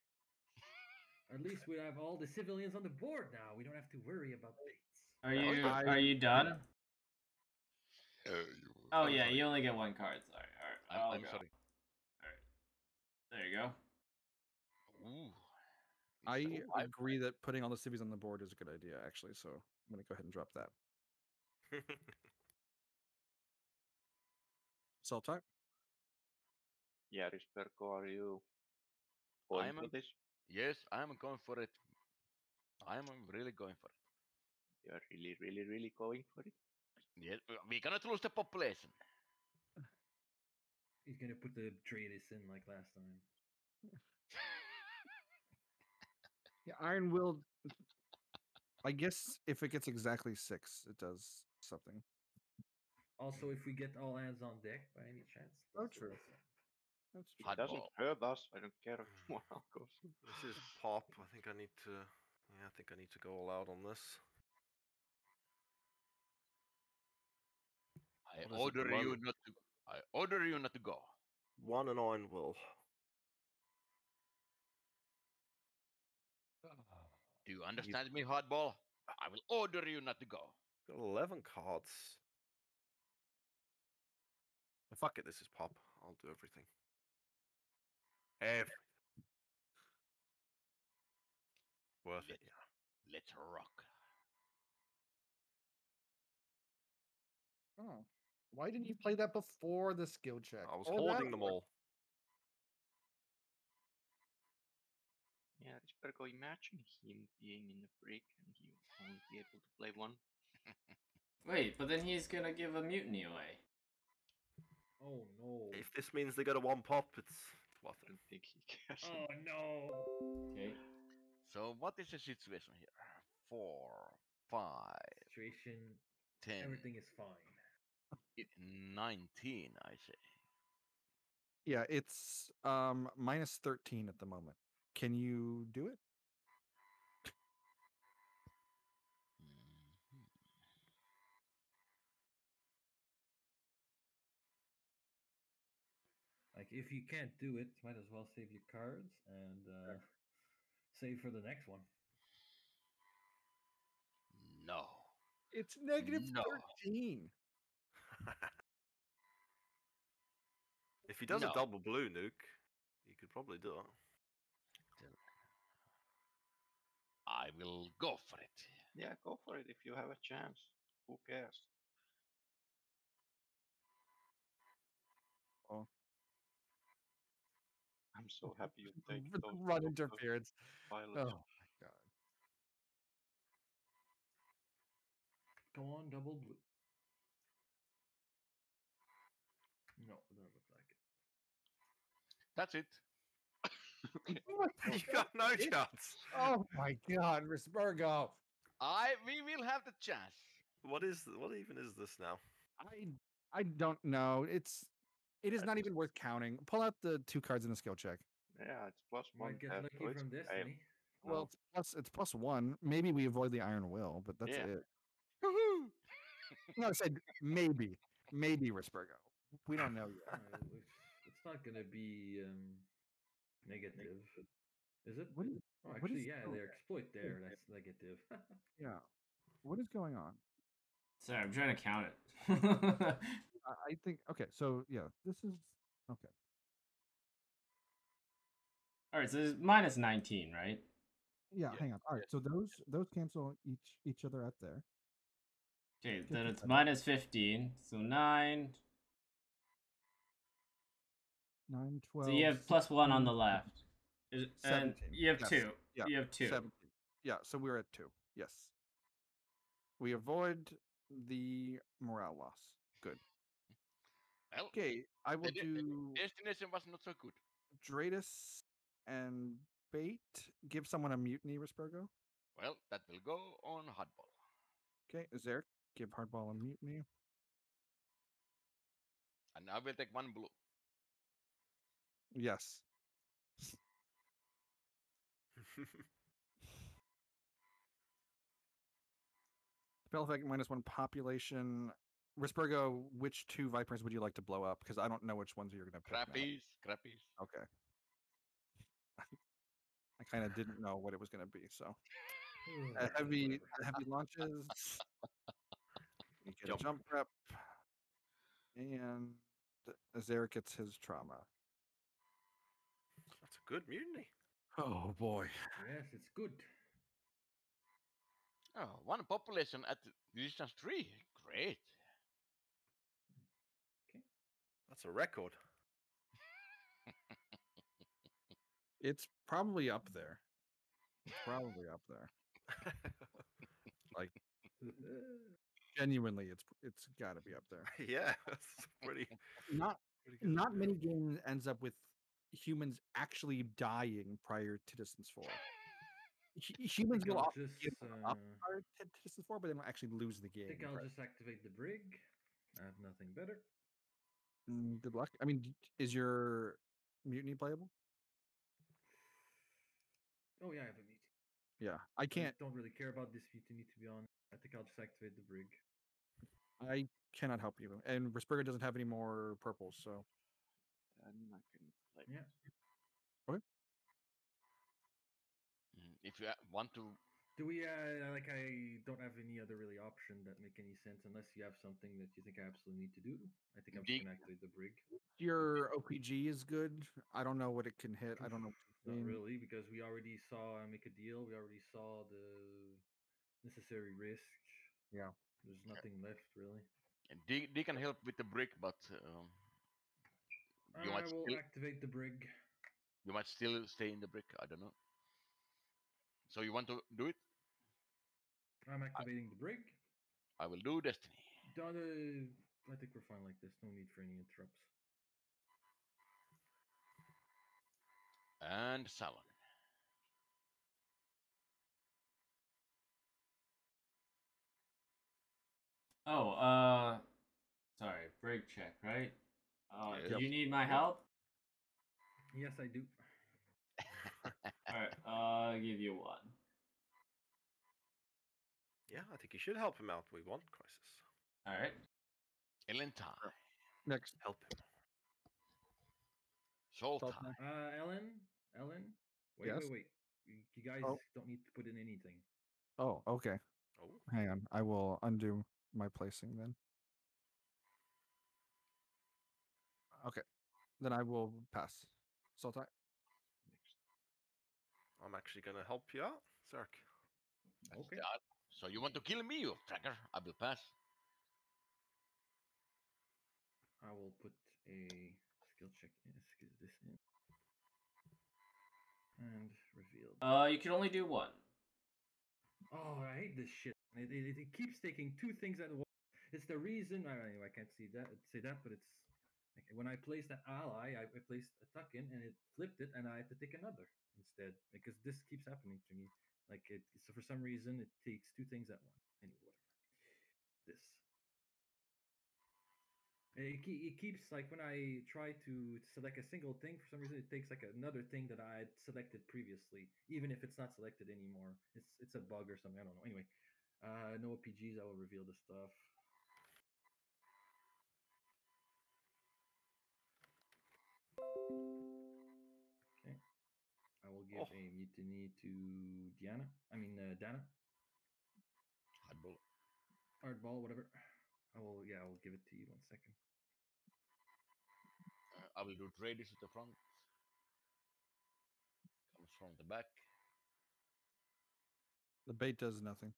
At least we have all the civilians on the board now. We don't have to worry about dates. Are Oh, you I- are you done? Oh I'm yeah, sorry. you only get one card. Sorry. Alright, I'm sorry. There you go. Ooh. I So agree that putting all the civies on the board is a good idea, actually. So I'm going to go ahead and drop that. Salt type. Yeah, Risperko, are you going I'm for a- this? Yes, I'm going for it. I'm really going for it. You're really, really, really going for it? Yes, we cannot lose the population. He's gonna put the Dratus in like last time. Yeah, Iron Will. I guess if it gets exactly 6, it does something. Also, if we get all hands on deck by any chance. Oh, that's true. also- That's It true. doesn't Hardball. hurt us. I don't care if tomorrow goes. This is pop. I think I need to. Yeah, I think I need to go all out on this. I What is it, order you one? not to. I order you not to go. 1 and Iron Will. Do you understand me, Hardball? I will order you not to go. Got 11 cards. Fuck it, this is pop. I'll do everything. Everything. Worth it, yeah. Let's rock. Oh. Why didn't you play that before the skill check? I was Oh, that hoarding them worked. all. Yeah, Risperko, imagine him being in the break and he will only be able to play one. Wait, but then he's gonna give a mutiny away. Oh no. If this means they go to 1 pop, it's worth I it. don't think he cares. Oh no. Okay. So what is the situation here? 4, 5, Situation. 10, Everything is fine. 19, I say. Yeah, it's minus 13 at the moment. Can you do it? Mhm. Like if you can't do it, might as well save your cards and save for the next one. No. It's negative No. 13. If he does No. a double blue nuke, he could probably do it. I will go for it. Yeah, go for it if you have a chance. Who cares? Oh. I'm so happy you take those Run those interference. pilots. Oh my god. Go on, double blue. No, it doesn't look like it. That's it. You got no chance. Oh my god, Risburgo. We will have the chance. What even is this now? I don't know. It is not even worth counting. Pull out the 2 cards in the skill check. Yeah, it's plus one. Might get there, lucky so it's from fail. Destiny. Well, it's plus 1. Maybe we avoid the Iron Will, but that's Yeah. it. Woohoo! No, I said maybe Risburgo. We don't know yet. It's not gonna be negative, is it? What is, Oh, what actually, is yeah, going- their exploit there. That's negative. yeah. What is going on? Sorry, I'm trying to count it. I think okay. So yeah, this is okay. All right, so it's minus 19, right? Yeah, hang on. All right, so those cancel each other out there. Okay, Get then the it's better. minus 15, so 9. 9, 12. So you have plus 1 on the 16, left. And 17. you have Yes. 2. Yeah, You have 2. 17. Yeah, so we're at 2. Yes. We avoid the morale loss. Good. Well, Okay, I will the do destination was not so good. Dratus and Bait. Give someone a mutiny, Risburgo. Well, that will go on hardball. Okay, Zerk, give Hardball a mutiny. And I will take 1 blue. Yes. Spell effect -1 population. Risburgo, which 2 Vipers would you like to blow up? Because I don't know which ones you're going to pick. now. Crappies. Okay. I kind of didn't know what it was going to be, so heavy launches. You get a jump prep, and Zarek gets his trauma. That's a good mutiny. Oh boy. Yes, it's good. Oh, 1 population at distance 3. Great. That's a record. It's probably up there. It's probably up there. Like genuinely, it's got to be up there. Yeah, that's pretty. Not good. not many games ends up with humans actually dying prior to distance 4. Humans will I'll often just, give up prior to distance 4, but they don't actually lose the I game. think I'll just activate the brig. I have nothing better. Good luck. I mean, is your mutiny playable? Oh yeah, I have a mutiny. Yeah, I can't. Don't really care about this mutiny, to be honest. I think I'll just activate the brig. I cannot help you. And Risburger doesn't have any more purples, so And I can play. Yeah. If you want to, Do we like? I don't have any other really option that make any sense unless you have something that you think I absolutely need to do. I think I'm just gonna activate the brig. your OPG is good. I don't know what it can hit. I don't know. Not really, because we already saw make a deal. We already saw the necessary risk. Yeah. There's nothing left really. they can help with the brick, but you I might will still, activate the brig. you might still stay in the brick. I don't know. So you want to do it? I'm activating the brig. I will do Destiny. I think we're fine like this. No need for any interrupts. And Salon. Oh, sorry, break check, right? Do Yes. you need my help? Yes, I do. All right, I'll give you 1. Yeah, I think you should help him out. We want Crisis. All right. Elentai. Next. Help him. Soltai. Ellen. Wait, Yes? wait. You guys Oh. don't need to put in anything. Oh, okay. Oh, Hang on. I will undo my placing then. Okay. Then I will pass. Sultai. I'm actually gonna help you out, Zerk. Okay. So you want to kill me, you tracker? I will pass. I will put a skill check in. This in. And revealed. You can only do one. Oh, I hate this shit. It keeps taking two things at once. It's the reason. Anyway, I can't say that, but it's like when I placed that ally, I placed a tuck in, and it flipped it, and I had to take another instead because this keeps happening to me. Like so for some reason, it takes two things at once. Anyway, whatever. This. It keeps like when I try to select a single thing, for some reason it takes like another thing that I had selected previously, even if it's not selected anymore. It's a bug or something. I don't know. Anyway, no PGs. I will reveal the stuff. Okay, I will give a mutiny to Diana. Dana. Hardball. Hardball, whatever. I will give it to you. 1 second. I will do Tradis at the front. Comes from the back. The bait does nothing.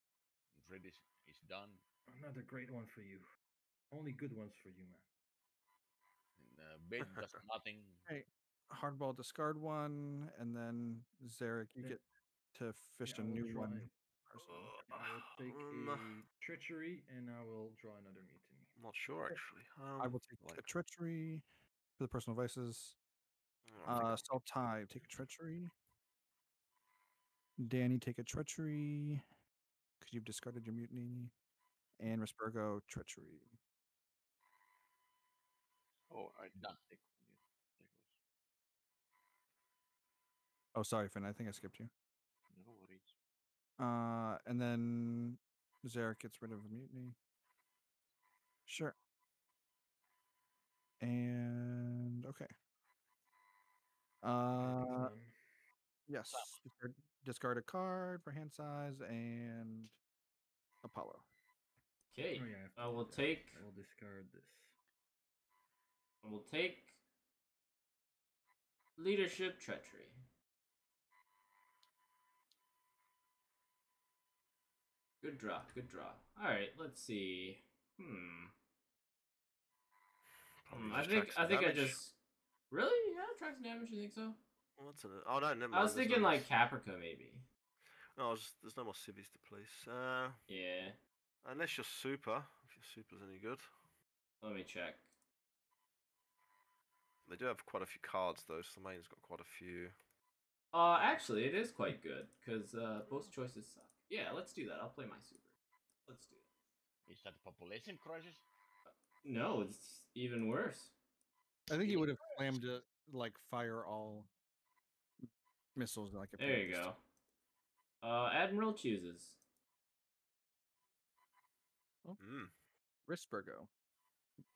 Tradis is done. Another great one for you. Only good ones for you, man. And, bait does nothing. Hey, hardball discard one, and then Zarek, you Then- get to fish Yeah, a I will new try. one. I will take a treachery, and I will draw another mutiny. I'm not sure actually. I will take a treachery for the personal vices. Saltai, take a treachery. Danny, take a treachery because you've discarded your mutiny. And Respergo, treachery. Oh, I didn't Done. take one yet. Oh, sorry, Finn. I think I skipped you. No worries. And then Zarek gets rid of a mutiny. Sure. And okay. Yes. Discard a card for hand size and Apollo. Okay. Oh, yeah, I will take. I will discard this. I will take leadership treachery. Good draw. Good draw. All right. Let's see. I think I just. Really? Yeah, tracks damage. You think so? What's in it? Oh no, never mind. I was thinking like Caprica maybe. No, there's no more civvies to place. Yeah. Unless you're super. If your super's any good. Let me check. They do have quite a few cards though, so the main's got quite a few. Actually, it is quite good because both choices suck. Yeah, let's do that. I'll play my super. Let's do it. Is that a population crisis? No, it's even worse. I think he would have slammed it like fire all missiles like a There you go. Admiral chooses. Oh. Rispergo.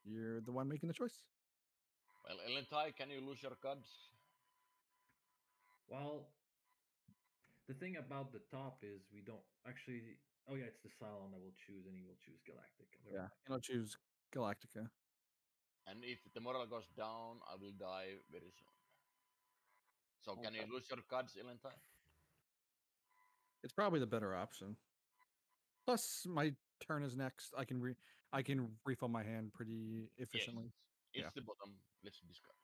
You're the one making the choice. Well, Elentai, can you lose your cards? Well, the thing about the top is we don't actually. Oh yeah, it's the Cylon that will choose, and he will choose Galactica. Yeah, and I'll choose Galactica. And if the moral goes down, I will die very soon. So can you lose your cards, Elentai? It's probably the better option. Plus, my turn is next. I can refill my hand pretty efficiently. Yes. It's the bottom. Let's discard.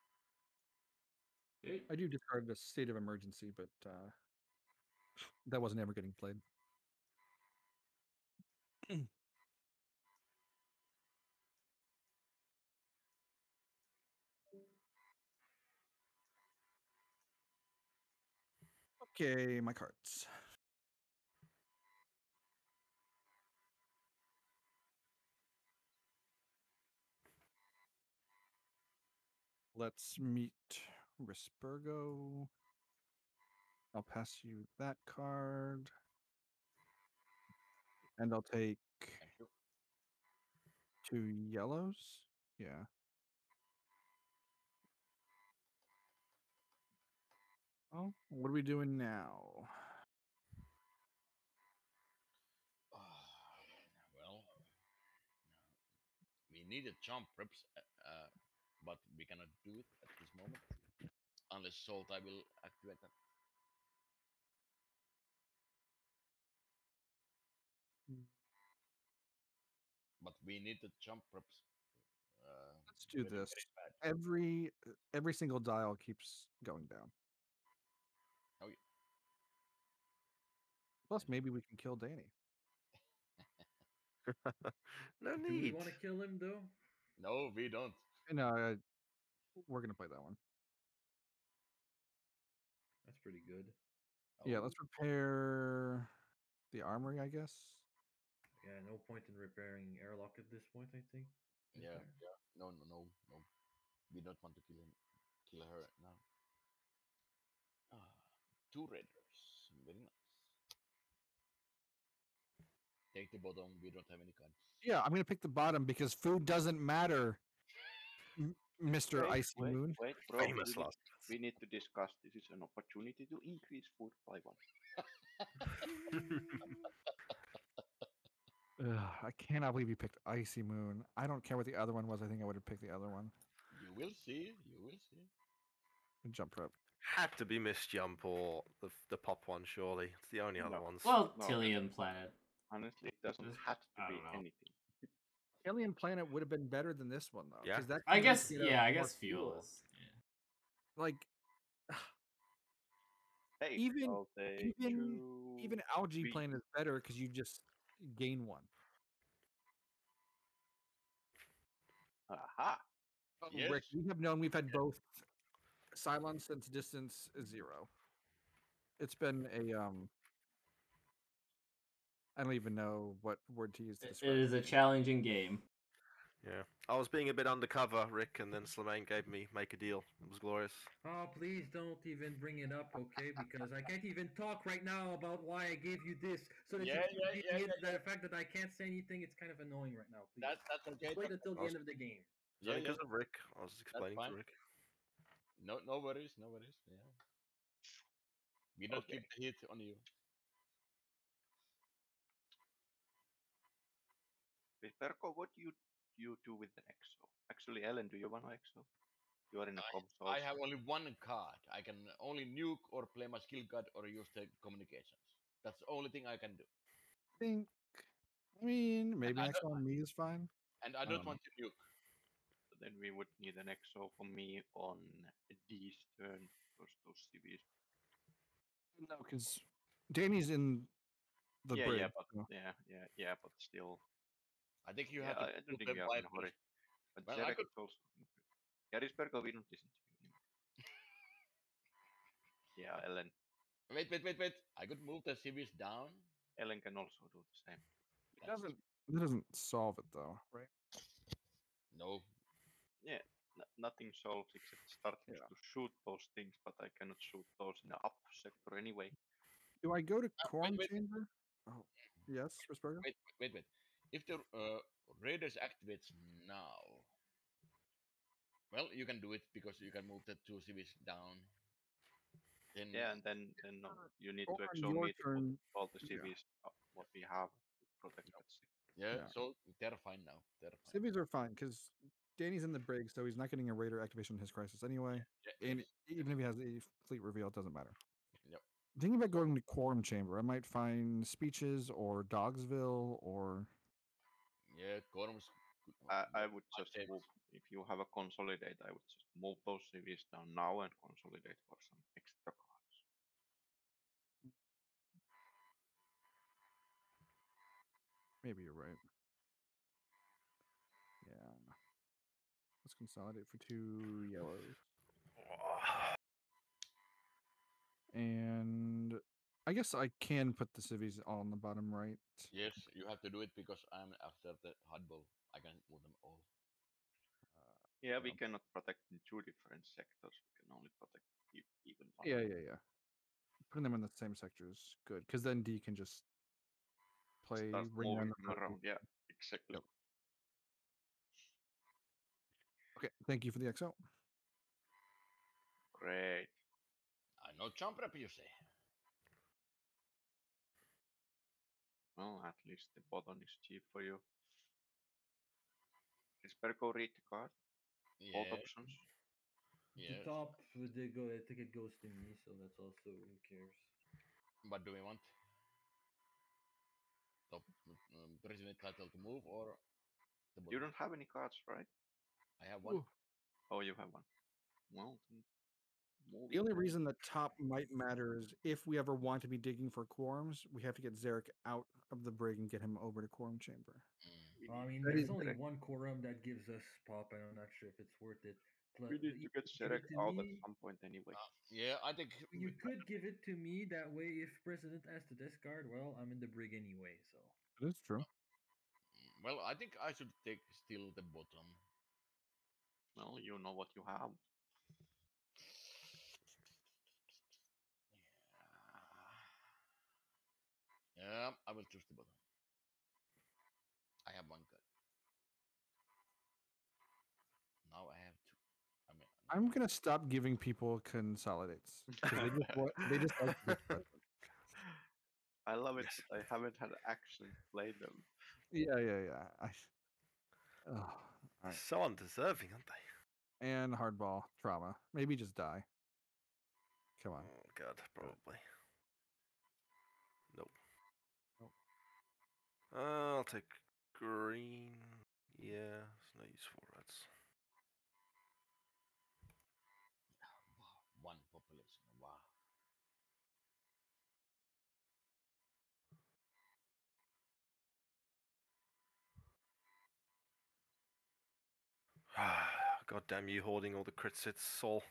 I do discard the state of emergency, but that wasn't ever getting played. Okay, my cards. Let's meet Rispergo. I'll pass you that card. And I'll take 2 yellows. Yeah. Oh, what are we doing now? Well, we need a jump reps, but we cannot do it at this moment. Unless Sultai will activate that. But we need the jump reps. Let's do this. Every single dial keeps going down. Oh, yes. Plus, maybe we can kill Danny. No Do we need. want to kill him though? No, we don't. No, we're gonna play that one. That's pretty good. Yeah, Oh, let's repair the armory, I guess. Yeah, no point in repairing airlock at this point, I think. Is yeah, there? yeah. No, no, no, no. We don't want to kill her now. Ah, 2 raiders. Very nice. Take the bottom. We don't have any cards. Yeah, I'm gonna pick the bottom because food doesn't matter, Mr. Icy Moon. Wait, bro. Famous We, last. we need to discuss. This is an opportunity to increase food by 1. Ugh, I cannot believe you picked Icy Moon. I don't care what the other one was. I think I would have picked the other one. You will see. You will see. Jump prep. Had to be Miss Jump or the pop one, surely. It's the only other No. ones. Well, No, Tillium Planet. Honestly, it doesn't Just- have to I be don't know. anything. Alien Planet would have been better than this one though. Yeah. 'cause that I can guess, get out yeah, I more guess fuel is. Yeah. Like Hey, Even- I'll take even- you. even Algae We- Planet is better because you just gain one. Aha! Yes. Rick, we have known we've had both silence since distance is 0. It's been a I don't even know what word to use to It describe is a challenging game. Yeah. I was being a bit undercover, Rick, and then Slemaine gave me make a deal. It was glorious. Oh, please don't even bring it up, okay? Because I can't even talk right now about why I gave you this. So that Yeah, you keep yeah, beating yeah, it, yeah, the fact that I can't say anything, it's kind of annoying right now. Please. That's okay. Wait until the Awesome. end of the game. It's Yeah, only yeah. because of Rick. I was explaining to fine. Rick. No worries. No worries. Yeah. We don't Okay. keep the heat on you. Perko, what do you do with the EXO? Actually, Ellen, do you want an EXO? You are in a comms I also. have only 1 card. I can only nuke or play my skill card or use the communications. That's the only thing I can do. I mean, maybe I next one me is fine. And I don't don't know. want to nuke. So then we would need an EXO for me on D's turn. Those CVs. No, because Danny's in the yeah, bridge. yeah, but so- yeah, but still. I think you Yeah, have to I don't put think them you are in a by hurry. But Well, I Zerek could- is also. Yeah, Perko, we don't listen to you anymore. Yeah, Ellen. Wait. I could move the civis down. Ellen can also do the same. It doesn't solve it though, right? No. Nothing solves except starting Yeah. to shoot those things, but I cannot shoot those in the up sector anyway. Do I go to Quorum wait. Chamber? Oh, yes, Risberger? Wait. If the raiders activates now, well, you can do it because you can move the 2 civis down. Then Yeah, and then no, you need Or to on exo your me to put turn, all the yeah. CVs what we have to protect that sector. yeah, Yeah. so they're fine now. They're fine. Civies are fine because Danny's in the brig, so he's not getting a raider activation in his crisis anyway. Yeah, And yes. even if he has a fleet reveal, it doesn't matter. Yep. Thinking about going to Quorum Chamber, I might find Speeches or Dogsville or Yeah, Gorm's. I would my just favorites. move if you have a consolidate. I would just move those CVs down now and consolidate for some extra cards. maybe you're right. Yeah. Let's consolidate for 2 yellows. And I guess I can put the civies on the bottom right. Yes, you have to do it because I'm after the hardball. I can move them all. Yeah, we Yeah. cannot protect in 2 different sectors. We can only protect even one. Yeah. Putting them in the same sector is good because then D can just play Start ring moving around the them party. around. Yeah, exactly. Yep. Okay, thank you for the XO. Great. I know jump rep, you say. Well, at least the button is cheap for you. Is Perko read the card? Both Yeah, options. yes. The top, I think it goes to me, so that's also who cares. What do we want? Top president title to move or the You bottom? don't have any cards, right? I have one. Ooh. Oh, you have one. Well, then moving. The only reason the top might matter is if we ever want to be digging for quorums, we have to get Zarek out of the brig and get him over to quorum chamber. Mm. I mean, That there's is only correct. one quorum that gives us pop, and I'm not sure if it's worth it. We need to get give it Sherek to out at me. some point anyway. Yeah, I think You could give it to me. That way, if President has to discard, well, I'm in the brig anyway. So That is true. well, I think I should take still the bottom. Well, you know what you have. Yeah, I will choose the bottom. I have one cut. Now I have two. I mean, I'm gonna stop giving people consolidates because they just like to be present. I love it. Yes. That I haven't had action play them. Yeah. Oh, all right. So undeserving, aren't they? And hardball trauma. Maybe just die. Come on. Oh god, probably. Nope. Nope. I'll take green. Yeah, it's no use for reds. wow, one population. Wow. God damn you hoarding all the crit hits, Saul.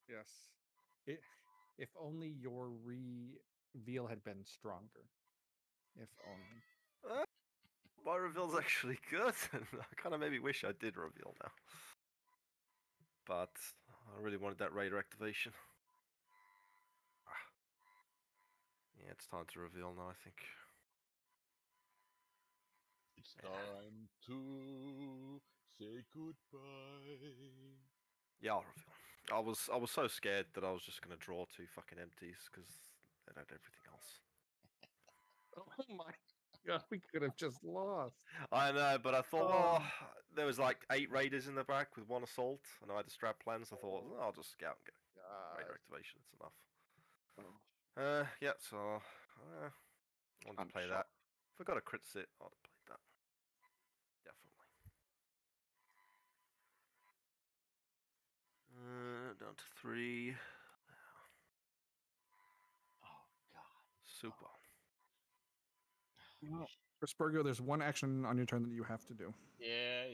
Yes. If only your reveal had been stronger. If only. My reveal's actually good. I kind of maybe wish I did reveal now. But I really wanted that Raider activation. Yeah, it's time to reveal now, I think. It's time to say goodbye. Yeah, I'll reveal. I was so scared that I was just gonna draw 2 fucking empties because they had everything else. Oh my god, we could have just lost. I know, but I thought, well, Oh. there was like 8 raiders in the back with 1 assault, and I had a strat plan, so I thought, well, I'll just scout and get raider God. activation. It's enough. Oh. Yeah. So I wanted I'm to play shocked. that. If I got a crit sit, I'd have played that. Definitely. Down to 3. Oh God. Super. Well, for Spurgo, there's one action on your turn that you have to do. Yeah.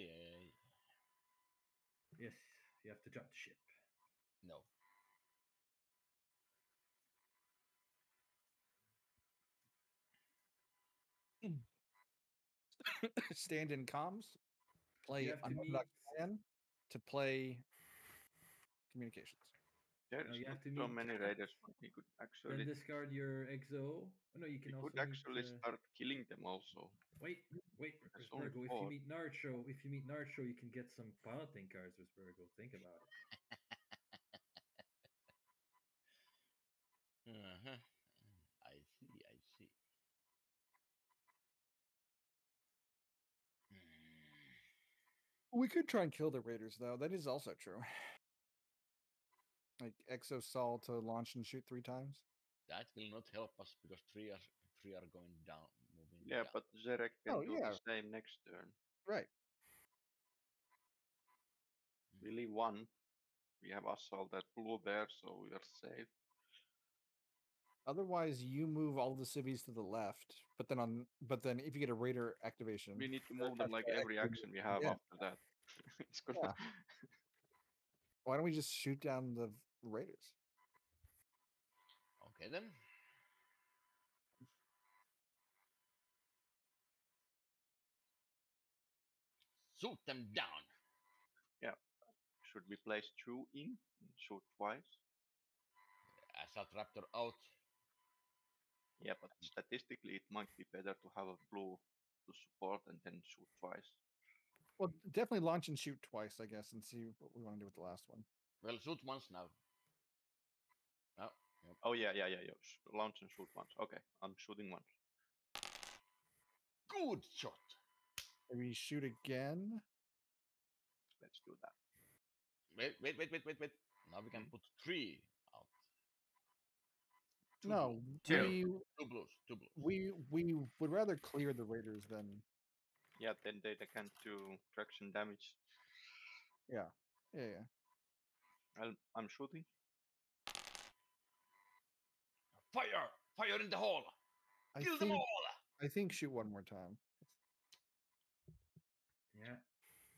yes, you have to drop the ship. No. Stand in comms, play You have to unorthodox plan to play communications. There No, is you not have to so meet many Cat, raiders. We could then actually, discard your exo. Oh, no, you can we also could meet. actually start killing them also. Wait, There's only Virgo. If 4. you meet Naruto, you can get some piloting cards with Virgo. Think about it. Uh-huh. I see. We could try and kill the raiders, though. That is also true. Like Exo Sol to launch and shoot 3 times. That will not help us because three are going down, moving. Yeah, down. but Zerek can Oh, do yeah. the same next turn. Right. We leave 1. We have Vassal that blue there, so we are safe. Otherwise, you move all the civvies to the left, but then if you get a raider activation, We need to they'll move them have like to every activate action we have again. after that. It's gonna. Yeah. Why don't we just shoot down the raiders? Okay then. Shoot them down. Yeah. Should we place 2 in and shoot twice? Assault Raptor out. Yeah, but statistically it might be better to have a blue to support and then shoot twice. Well, definitely launch and shoot twice, I guess, and see what we want to do with the last one. Well, shoot once now. Oh, yep. Oh yeah. Launch and shoot once. Okay, I'm shooting once. Good shot. Maybe shoot again. Let's do that. Wait. Now we can put 3 out. Two No, Two. Two blues. we would rather clear the raiders than Yeah, then they can't do traction damage. yeah. I'm shooting. Fire! Fire in the hole! I Kill them think all! I think shoot one more time. Yeah.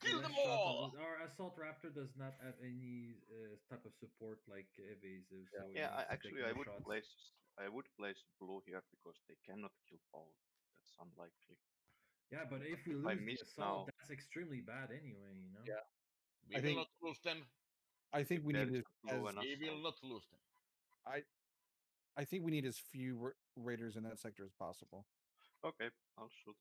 Kill Let's them shot all! our assault raptor does not have any type of support like evasive, so it Yeah, needs to actually, take more shots. I would place blue here because they cannot kill both. That's unlikely. Yeah, but if we If I lose the miss assault, now, that's extremely bad anyway, you know? Yeah. We I will think- not lose them. I think if we there need is as, a blue and We will assault, not lose them. I think we need as few raiders in that sector as possible. okay, I'll shoot.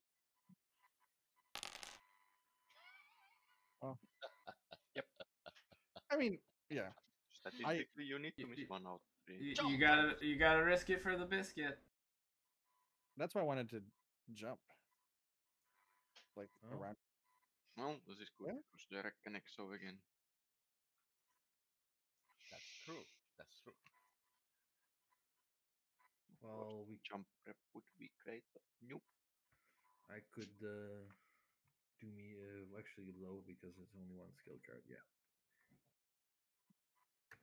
I mean, yeah. Statistically, you need to miss 1 out of 3. You gotta risk it for the biscuit. That's why I wanted to jump. Like Oh. around. Well, this is good Yeah. because Derek can exo again. That's true. That's true. Well, we Jump prep would be great, but nope. I could do me actually low because it's only one skill card. Yeah,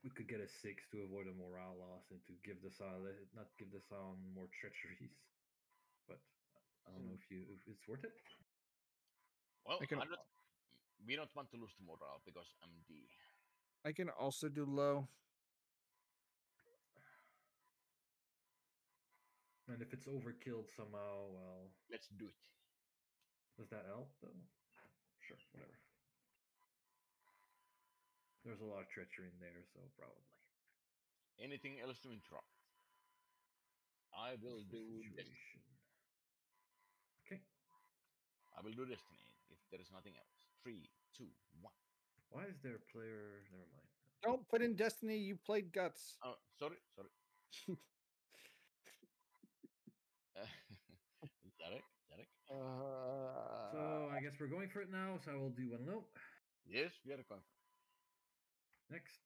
we could get a 6 to avoid a morale loss and to give the not give the sound more treacheries. But I don't know if it's worth it. Well, I can- we don't want to lose the morale because I'm D. I can also do low. And if it's overkilled somehow, well, Let's do it. does that help though? Sure, whatever. There's a lot of treachery in there, so probably. Anything else to interrupt? I will What's the do Destiny. situation? Okay. I will do Destiny if there is nothing else. 3, 2, 1. Why is there a player? Never mind. Don't put in Destiny. You played Guts. Oh, sorry. Zarek? So I guess we're going for it now. So I will do one low. Yes, we are going. Next.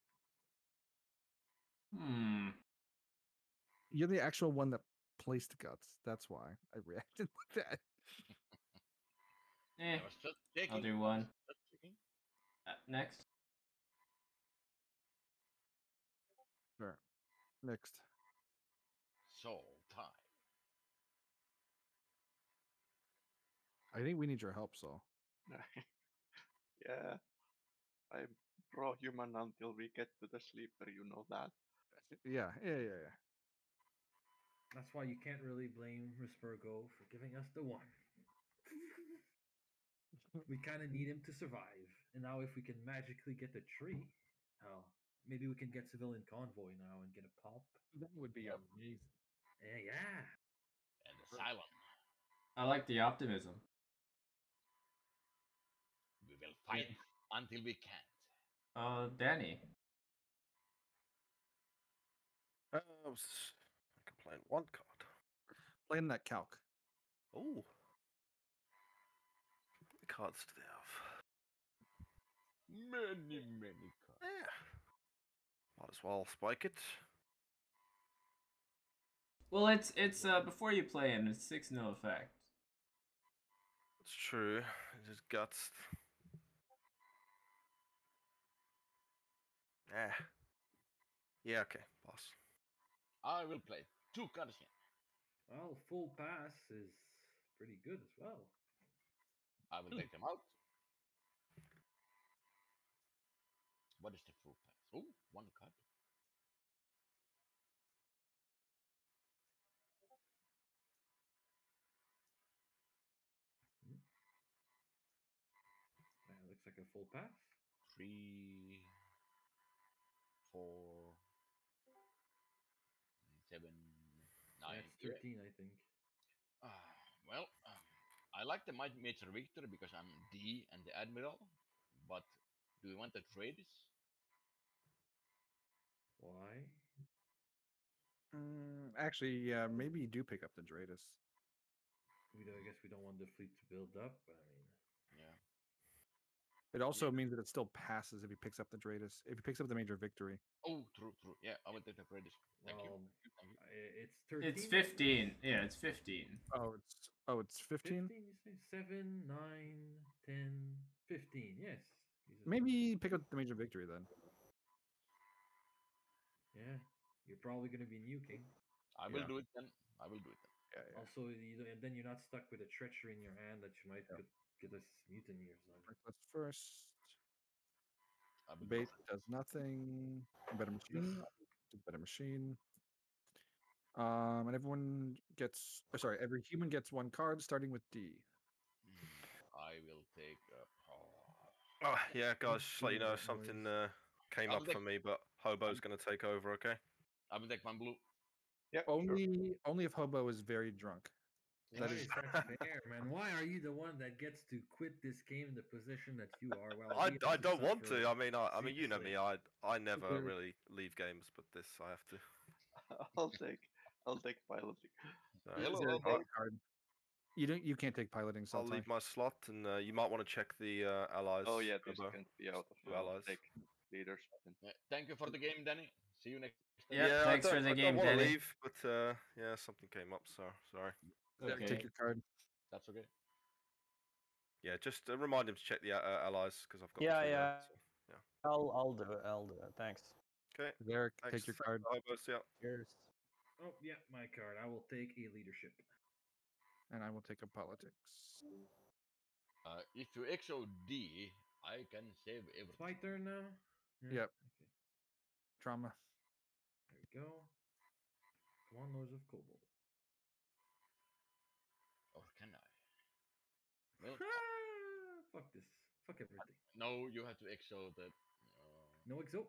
You're the actual one that placed Guts. That's why I reacted like that. Eh, I was just checking. I'll do one. Just checking. Next. Sure. Next. Soul time. I think we need your help, Saul. Yeah, I'm pro-human until we get to the sleeper. You know that. Yeah. That's why you can't really blame Rispergo for giving us the one. We kind of need him to survive. And now if we can magically get the tree, hell, maybe we can get civilian convoy now and get a pop. That would be amazing. Yeah. And asylum. I like the optimism. We will fight until we can't. Danny. I can play one card. Playing that calc. Oh. How many cards do they have? Many cards. Yeah. Might as well spike it. Well, it's before you play him, it's 6 no effect. It's true. It just guts. Yeah, okay, boss. I will play 2 cards here. Well, full pass is pretty good as well. I will take them out. What is the full pass? Oh, 1 card. Looks like a full pass. 3, 4, 7, 9. That's 13, I think. Well, I like the Major Victory because I'm D and the Admiral. But do we want the trades? Why? Actually, yeah, maybe you do pick up the Dratus. I guess we don't want the fleet to build up, but I mean. Yeah. It also means that it still passes if he picks up the Dratus. If he picks up the Major Victory. Oh, true. Yeah, I will take the trades. Thank you. It's 13. It's 15. Yeah, it's 15. It's 15? 15, you say? 7, 9, 10, 15. Yes. Maybe pick up the Major Victory then. Yeah, you're probably gonna be nuking. I will Yeah. do it then. I will do it then. Yeah. Also, and then you're not stuck with a treachery in your hand that you might Yeah. get us mutiny or something. Reckless first. I will Bait do it. does nothing. Better machine. Do better machine. And everyone gets. Sorry, every human gets 1 card, starting with D. I will take. Oh, yeah, guys, just let you Do know that, something boys. came I'll up for take- me, but Hobo's going to take over, okay? I will take 1 blue. Yeah, sure. Only if Hobo is very drunk. Why That is is that fair, man? Why are you the one that gets to quit this game in the position that you are? While we I have don't want suffer to. I mean, you know me. seriously? I never Okay. really leave games, but this I have to. I'll take piloting. So, Hello, Zero, Hobo. alright, take a card. You can't take piloting, I'll Saltai. leave my slot, and you might want to check the allies. Oh yeah, this Hobo. can't be out of Two I'll allies. take leaders. Then. Thank you for the game, Danny. See you next time. Yep, Yeah, thanks for the I game, don't want to Danny. leave, but yeah, something came up, so sorry. Okay. Take your card. That's okay. Yeah, just remind him to check the allies because I've got Yeah, two yeah. there. So. I'll do it. I'll do it. Thanks. Okay, Derek, thanks. take your card. Hobo, see ya. Cheers. Oh yeah, my card. I will take a leadership. And I will take a politics. If you exo D, I can save It's everything. my turn now. Yep. Okay. Trauma. There we go. Come on, Lords of Kobold. Or can I? Well, Fuck this. Fuck everything. no, you have to exo the. No exo.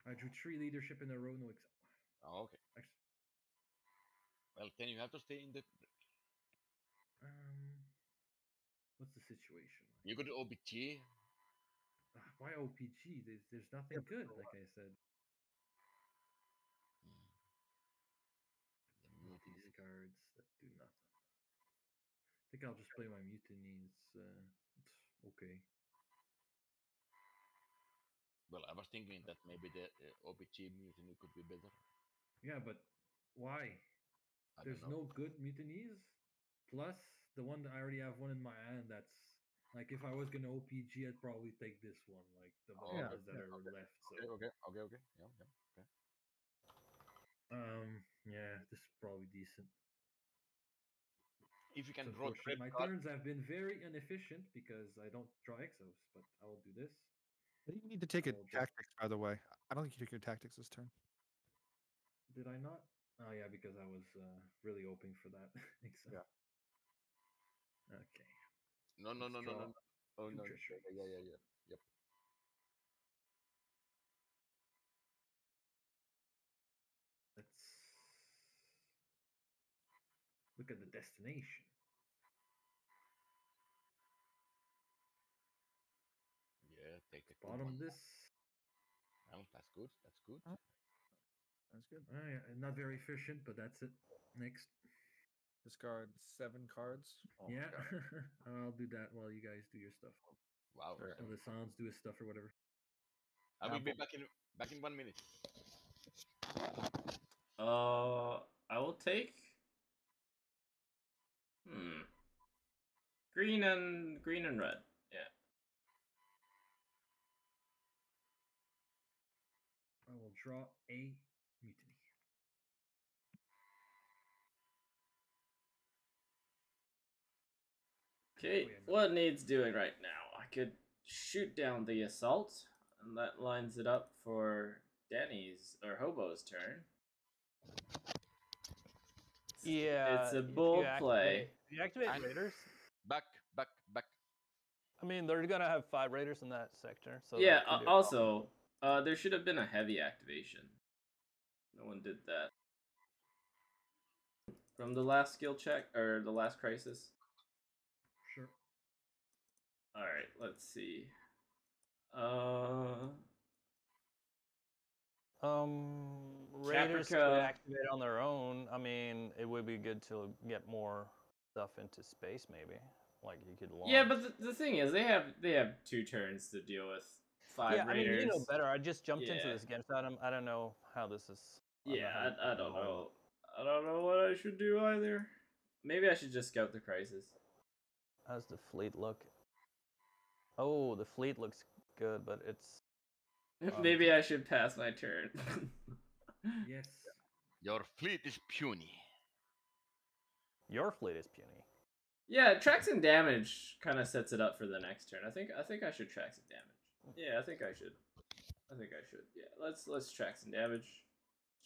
I drew 3 leadership in a row. No exo. Okay. Actually, Well, then you have to stay in the. what's the situation? You go to OBT. Why OPG? There's nothing good, like I said. The These mutiny. cards that do nothing. I think I'll just play my mutiny. It's okay. Well, I was thinking that maybe the OBT mutiny could be better. Yeah, but why? I There's don't know. no good mutinies. Plus the one that I already have one in my hand. That's like if I was gonna OPG, I'd probably take this one. Like the Oh, yeah, ones that are left. So Okay. Yeah. Okay. yeah, this is probably decent. If you can It's draw unfortunate. red My card, turns have been very inefficient because I don't draw exos, but I will do this. I think you need to take a I will draw. tactics, by the way. I don't think you took your tactics this turn. Did I not? Oh yeah, because I was really hoping for that exo. Yeah. Okay. no. Let's draw Oh two no. treacheries. Yeah. Yep. Let's look at the destination. Yeah. Take the good Bottom one. this. Well, that's good. That's good. Huh? That's good. Yeah, not very efficient, but that's it. Next. Discard 7 cards. Oh my Yeah, God. I'll do that while you guys do your stuff. Wow. Sure. Or the sounds do his stuff or whatever. I will be back in 1 minute. I will take. Green and red. Yeah. I will draw a mutiny. Okay, what needs doing right now? I could shoot down the assault, and that lines it up for Danny's or Hobo's turn. Yeah. It's a if you bold play. If you activate And- raiders, Back. I mean, they're gonna have 5 raiders in that sector. So Yeah. that could be a Also, there should have been a heavy activation. No one did that. From the last skill check or the last crisis. Sure. All right. Let's see. Raiders could Caprica- activate on their own. I mean, it would be good to get more stuff into space, maybe. Like you could launch. Yeah, but the thing is, they have 2 turns to deal with 5 yeah, I mean, raiders. you know better. I just jumped into Yeah. this game, so I don't know how this is. Yeah, I don't know. I don't know what I should do either. Maybe I should just scout the crisis. How's the fleet look? Oh, the fleet looks good, but it's Maybe I should pass my turn. Yes. Your fleet is puny. Your fleet is puny. Yeah, track some damage kind of sets it up for the next turn. I think I should track some damage. Yeah, I think I should. Yeah, let's track some damage.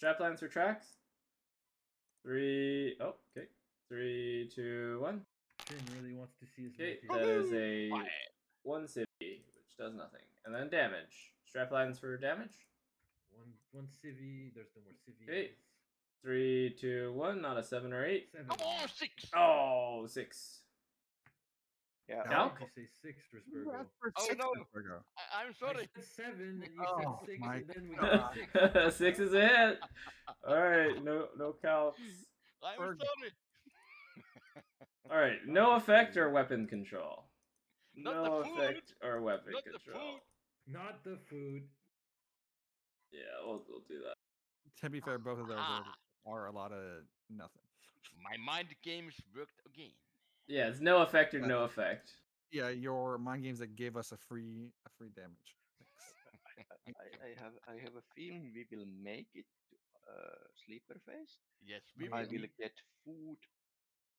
Straplines for tracks. 3. Oh, okay. 3, 2, 1. Finn really wants to see his Okay, multi. that is a Fire. 1 city, which does nothing, and then damage. Straplines for damage. One civvy. There's no more civvies. Okay. 3, 2, 1. Not a 7 or 8. 7. Come on, 6. Oh, 6. Yeah. Now? Why did you say 6, You Risburgo? asked for Oh, 6, no. Risburgo. I'm sorry. I said 7 and you Oh, said 6 my and then we got 6. 6 is a hit. All right, no counts. I'm Ferg. sorry. All right, no effect or weapon control. Not No the food. effect or weapon Not the control. food. Not the food. Yeah, we'll do that. To be fair, both of those Ah. are a lot of nothing. My mind games worked again. Yeah, it's no effect or no effect. Yeah, your mind games that gave us a free damage. I have a feeling we will make it to sleeper phase. Yes, we I will. will get food.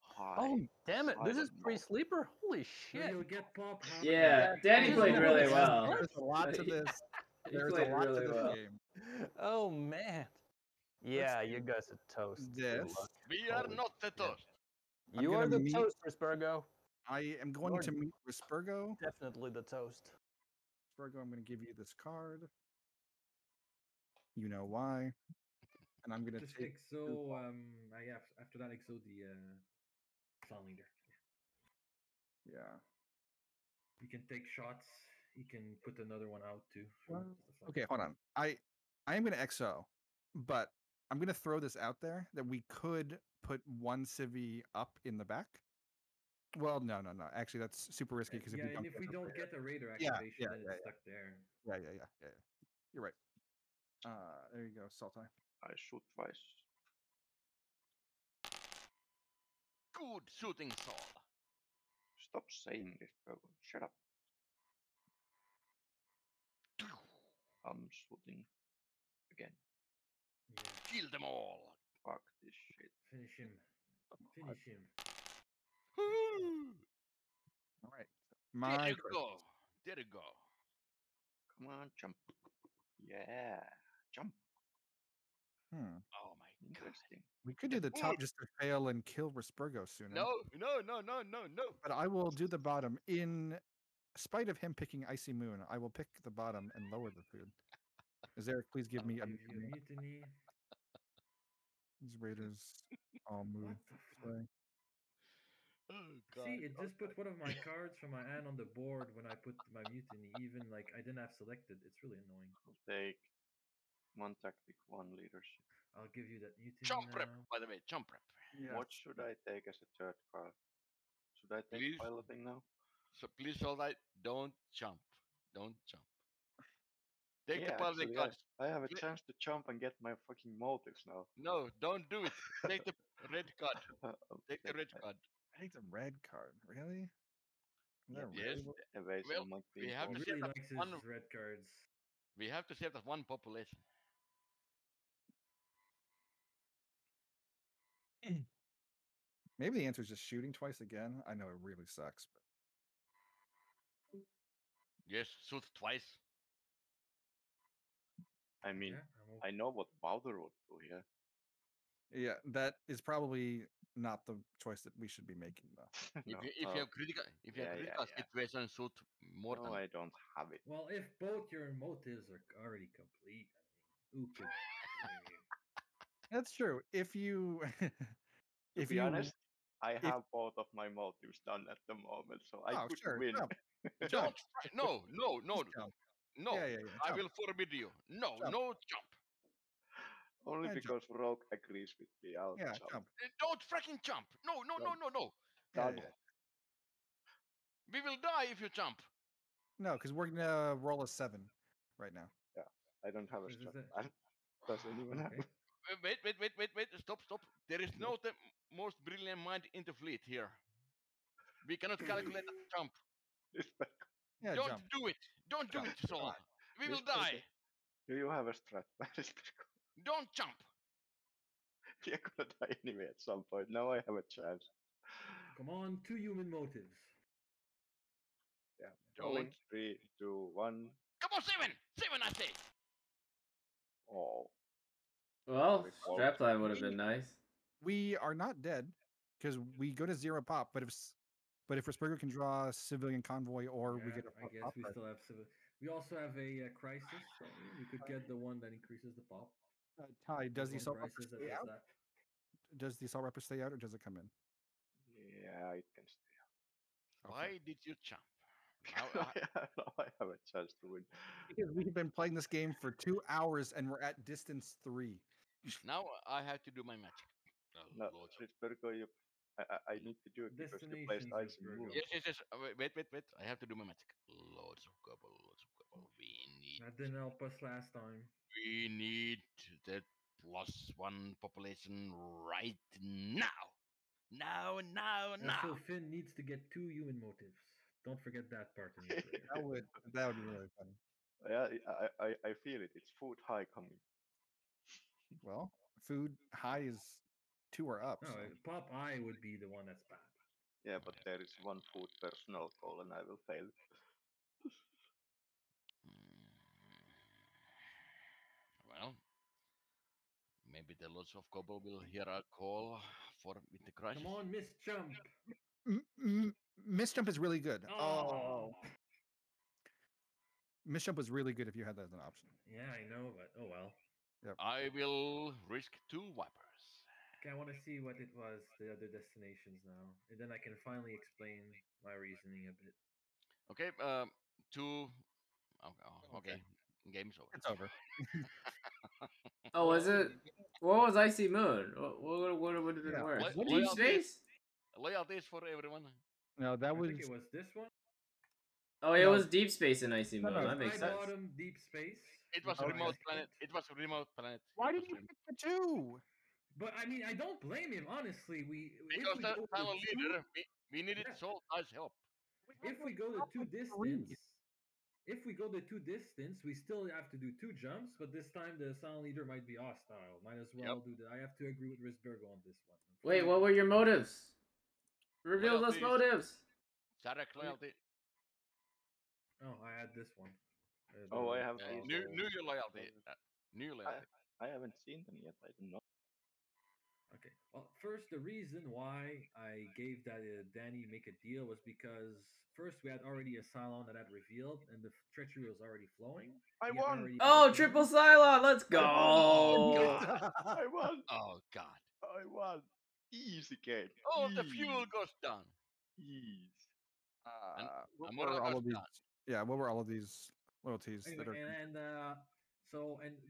High. Oh, damn it. This is silent mode. pre-sleeper? Holy So shit. you'll get pop. Yeah, Danny Yeah. played really Yes, well. There's a lot to this. He There's a played lot to really this well. game. Oh, man. Yeah, you guys are toast. Good Yes. luck. We are Holy not the shit. toast. I'm You are gonna the meet- toast, Risburgo. I am going Lord. to meet Risburgo. Definitely the toast. Risburgo, I'm going to give you this card. You know why. And I'm going to Just take... exo. After that, exo the clan leader. Yeah. You can take shots. You can put another one out too. Well, Stuff like Okay, that. hold on. I am going to XO, but I'm going to throw this out there that we could put one civvy up in the back. Well, no. Actually, that's super risky because Yeah, if we and don't if get we the don't raider- get a raider Yeah, activation, yeah, then yeah, it's stuck there. Yeah. You're right. There you go, Saltai. I shoot twice. Good shooting, Saul. Stop saying this, bro. Shut up. I'm shooting again. Yeah. Kill them all. Fuck this shit. Finish him. Finish him. All right. There My you choice. go. There you go. Come on, jump. Yeah, jump. Hmm. Oh my god. Interesting. We could do the top just to fail and kill Risburgo sooner. No. But I will do the bottom. In spite of him picking Icy Moon, I will pick the bottom and lower the food. Zarek, please give I'll me a give you a mutiny. mutiny. These raiders all move What the this fuck? way. Oh god. See, it just put one of my cards from my hand on the board when I put my mutiny. Even like I didn't have selected. It's really annoying. I'll take one tactic, one leadership. I'll give you that mutiny Jump now. prep, by the way. Jump prep. What should I take as a third card? Should I take Please. piloting now? So please, all right, don't jump. Don't jump. Take the Yeah, public actually, cards. I have a Pla- chance to jump and get my fucking motives now. No, don't do it. Take the red card. I'll Take the red that. card. I take the red card. Really? Is that Yeah, Yes. really what- Evasive Well, might be we have He to important. see really that likes his one. red cards. We have to save that one population. Maybe the answer is just shooting twice again. I know it really sucks, but Yes, shoot twice. I mean, Yeah, I know what Bowder would do here. yeah, that is probably not the choice that we should be making, though. No, If you have critical, if you have yeah, critical yeah. situation, shoot more no, than. I don't have it. Well, if both your motives are already complete, I mean, who could blame you? That's true. If you, To if be you, honest, I have both of my motives done at the moment, so I oh could sure, win. jump, Don't. jump, No. just jump. No. Yeah, I jump. will forbid you. No. Jump. No jump. Only Yeah, because Rogue agrees with me. I'll Yeah, jump. jump. Don't freaking jump. No. Yeah, Done. yeah. We will die if you jump. No, because we're gonna roll a 7 right now. I don't have a Is strat it- plan. Does anyone have? Okay. Wait. Stop. There is no the most brilliant mind in the fleet here. We cannot calculate that jump. Respect. Yeah, Don't jump. do it. Don't do Jump. it, Saul. We will Respect. die. Do you have a strat? Battlestar? Don't jump. We're gonna die anyway at some point. Now I have a chance. Come on, 2 human motives. Yeah. Don't. Rolling. 3, 2, 1. Come on, 7. 7, I say. Oh. Well, Very close. strapline would have been nice. We are not dead because we go to 0 pop. But if Rispergo can draw a civilian convoy or we Yeah, get a I guess pop we card. still have we also have a crisis. So we could get the one that increases the pop. Ty, does the There's assault one rapper crisis that stay does out? that. Does the assault rapper stay out or does it come in? Yeah, it can stay. Why did you jump? Now I have a chance to win. Because we've been playing this game for 2 hours and we're at distance 3. Now I have to do my magic. No, Lord of- Rispergo, I need to do it because you placed Destinations, ice and Rispergo. moon. Yes. Wait. I have to do my magic. Loads of gobble. That didn't help us last time. We need that +1 population right now. Now. Also, Finn needs to get 2 human motives. Don't forget that part in your prayer. That would be really fun. Yeah, I feel it. It's food high coming. Well, food high is 2 or up. No, So. Pop I would be the one that's bad. Yeah, but there is one food personal goal and I will fail. Well, maybe the Lords of Gobble will hear a call for with the crisis. Come on, Miss Jump. Miss Jump is really good. Oh. Miss Jump was really good if you had that as an option. Yeah, I know, but oh well. Yep. I will risk 2 wipers. Okay, I want to see what it was, the other destinations now. And then I can finally explain my reasoning a bit. Okay, 2. Okay. Game's over. It's over. Oh, was it? What was Icy Moon? What would have been Yeah. worse? Lo- Deep loyalty- Space? Loyalties for everyone. No, that I was think it was this one. Oh, it No. was Deep Space and Icy No, Moon. no, That makes I sense. bought him Deep Space. It was Oh, remote I planet. skipped. It was remote planet. Why It did was you rem- pick the 2? But I mean, I don't blame him. Honestly, Because the silent leader, we needed Yeah. Soul Ice help. if we go the two Three. distance, we still have to do 2 jumps. But this time, the silent leader might be hostile. Might as well do that. I have to agree with Risbergo on this one. Wait, what were your motives? Reveal those Loyalties. motives. Sarek loyalty. Oh, I had this one. Oh, I have Uh, these. new loyalty. New loyalty. I haven't seen them yet. I don't know. Okay. Well, first, the reason why I gave that Danny make a deal was because first we had already a Cylon that had revealed, and the treachery was already flowing. I He had won! already Oh, confirmed- triple Cylon. Let's go. Oh, I won! Oh God. I won! Easy game. Oh, the fuel goes down. Easy. What and were what all else of these? done? Yeah, what were all of these loyalties that Anyway, are? and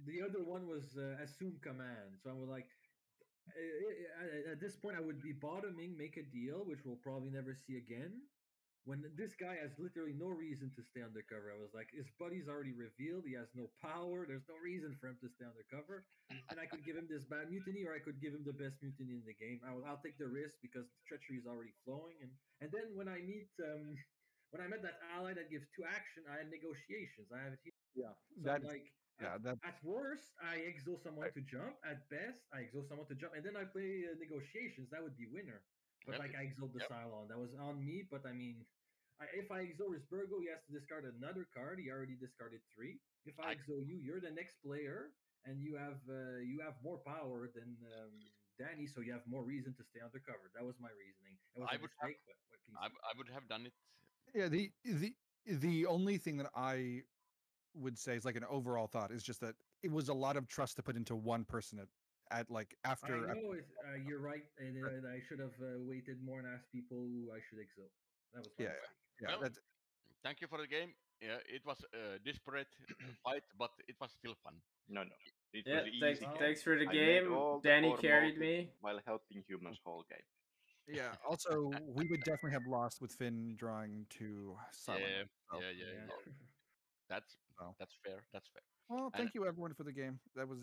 the other one was assume command. So I was like, at this point, I would be bottoming, make a deal, which we'll probably never see again. When this guy has literally no reason to stay undercover, I was like, his buddy's already revealed. He has no power. There's no reason for him to stay undercover. And I could give him this bad mutiny, or I could give him the best mutiny in the game. I'll take the risk because the treachery is already flowing. And then when I met that ally that gives 2 action, I had negotiations. I have it here. Yeah, So I'm like, that at worst, I exile someone to jump. At best, I exile someone to jump, and then I play negotiations. That would be winner. But Well, like I exiled the Cylon, that was on me. But I mean, if I exile Risbergo, he has to discard another card. He already discarded 3. If I exile you, you're the next player, and you have more power than Danny, so you have more reason to stay undercover. That was my reasoning. It was I a would mistake, but what can you say? I would have done it. yeah. The only thing that I would say is like an overall thought is just that it was a lot of trust to put into one person at like after. I know you're right, and I should have waited more and asked people who I should exile. That was my Yeah, mistake. yeah, Well, that's Thank you for the game. Yeah, it was a disparate fight, but it was still fun. No. It Yeah, was thanks, easy. thanks for the I made game. all the Danny core carried motives me. while helping humans whole game. yeah. Also, we would definitely have lost with Finn drawing to Silent. Yeah, so, Yeah. That's Oh. that's fair. That's fair. Well, And- thank you everyone for the game. That was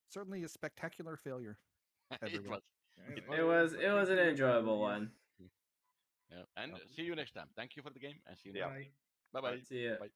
certainly a spectacular failure. it Everyone. was. It was an enjoyable one. Yeah. And see you next time. Thank you for the game, and see you Yeah. next time. Bye bye. See ya. Bye.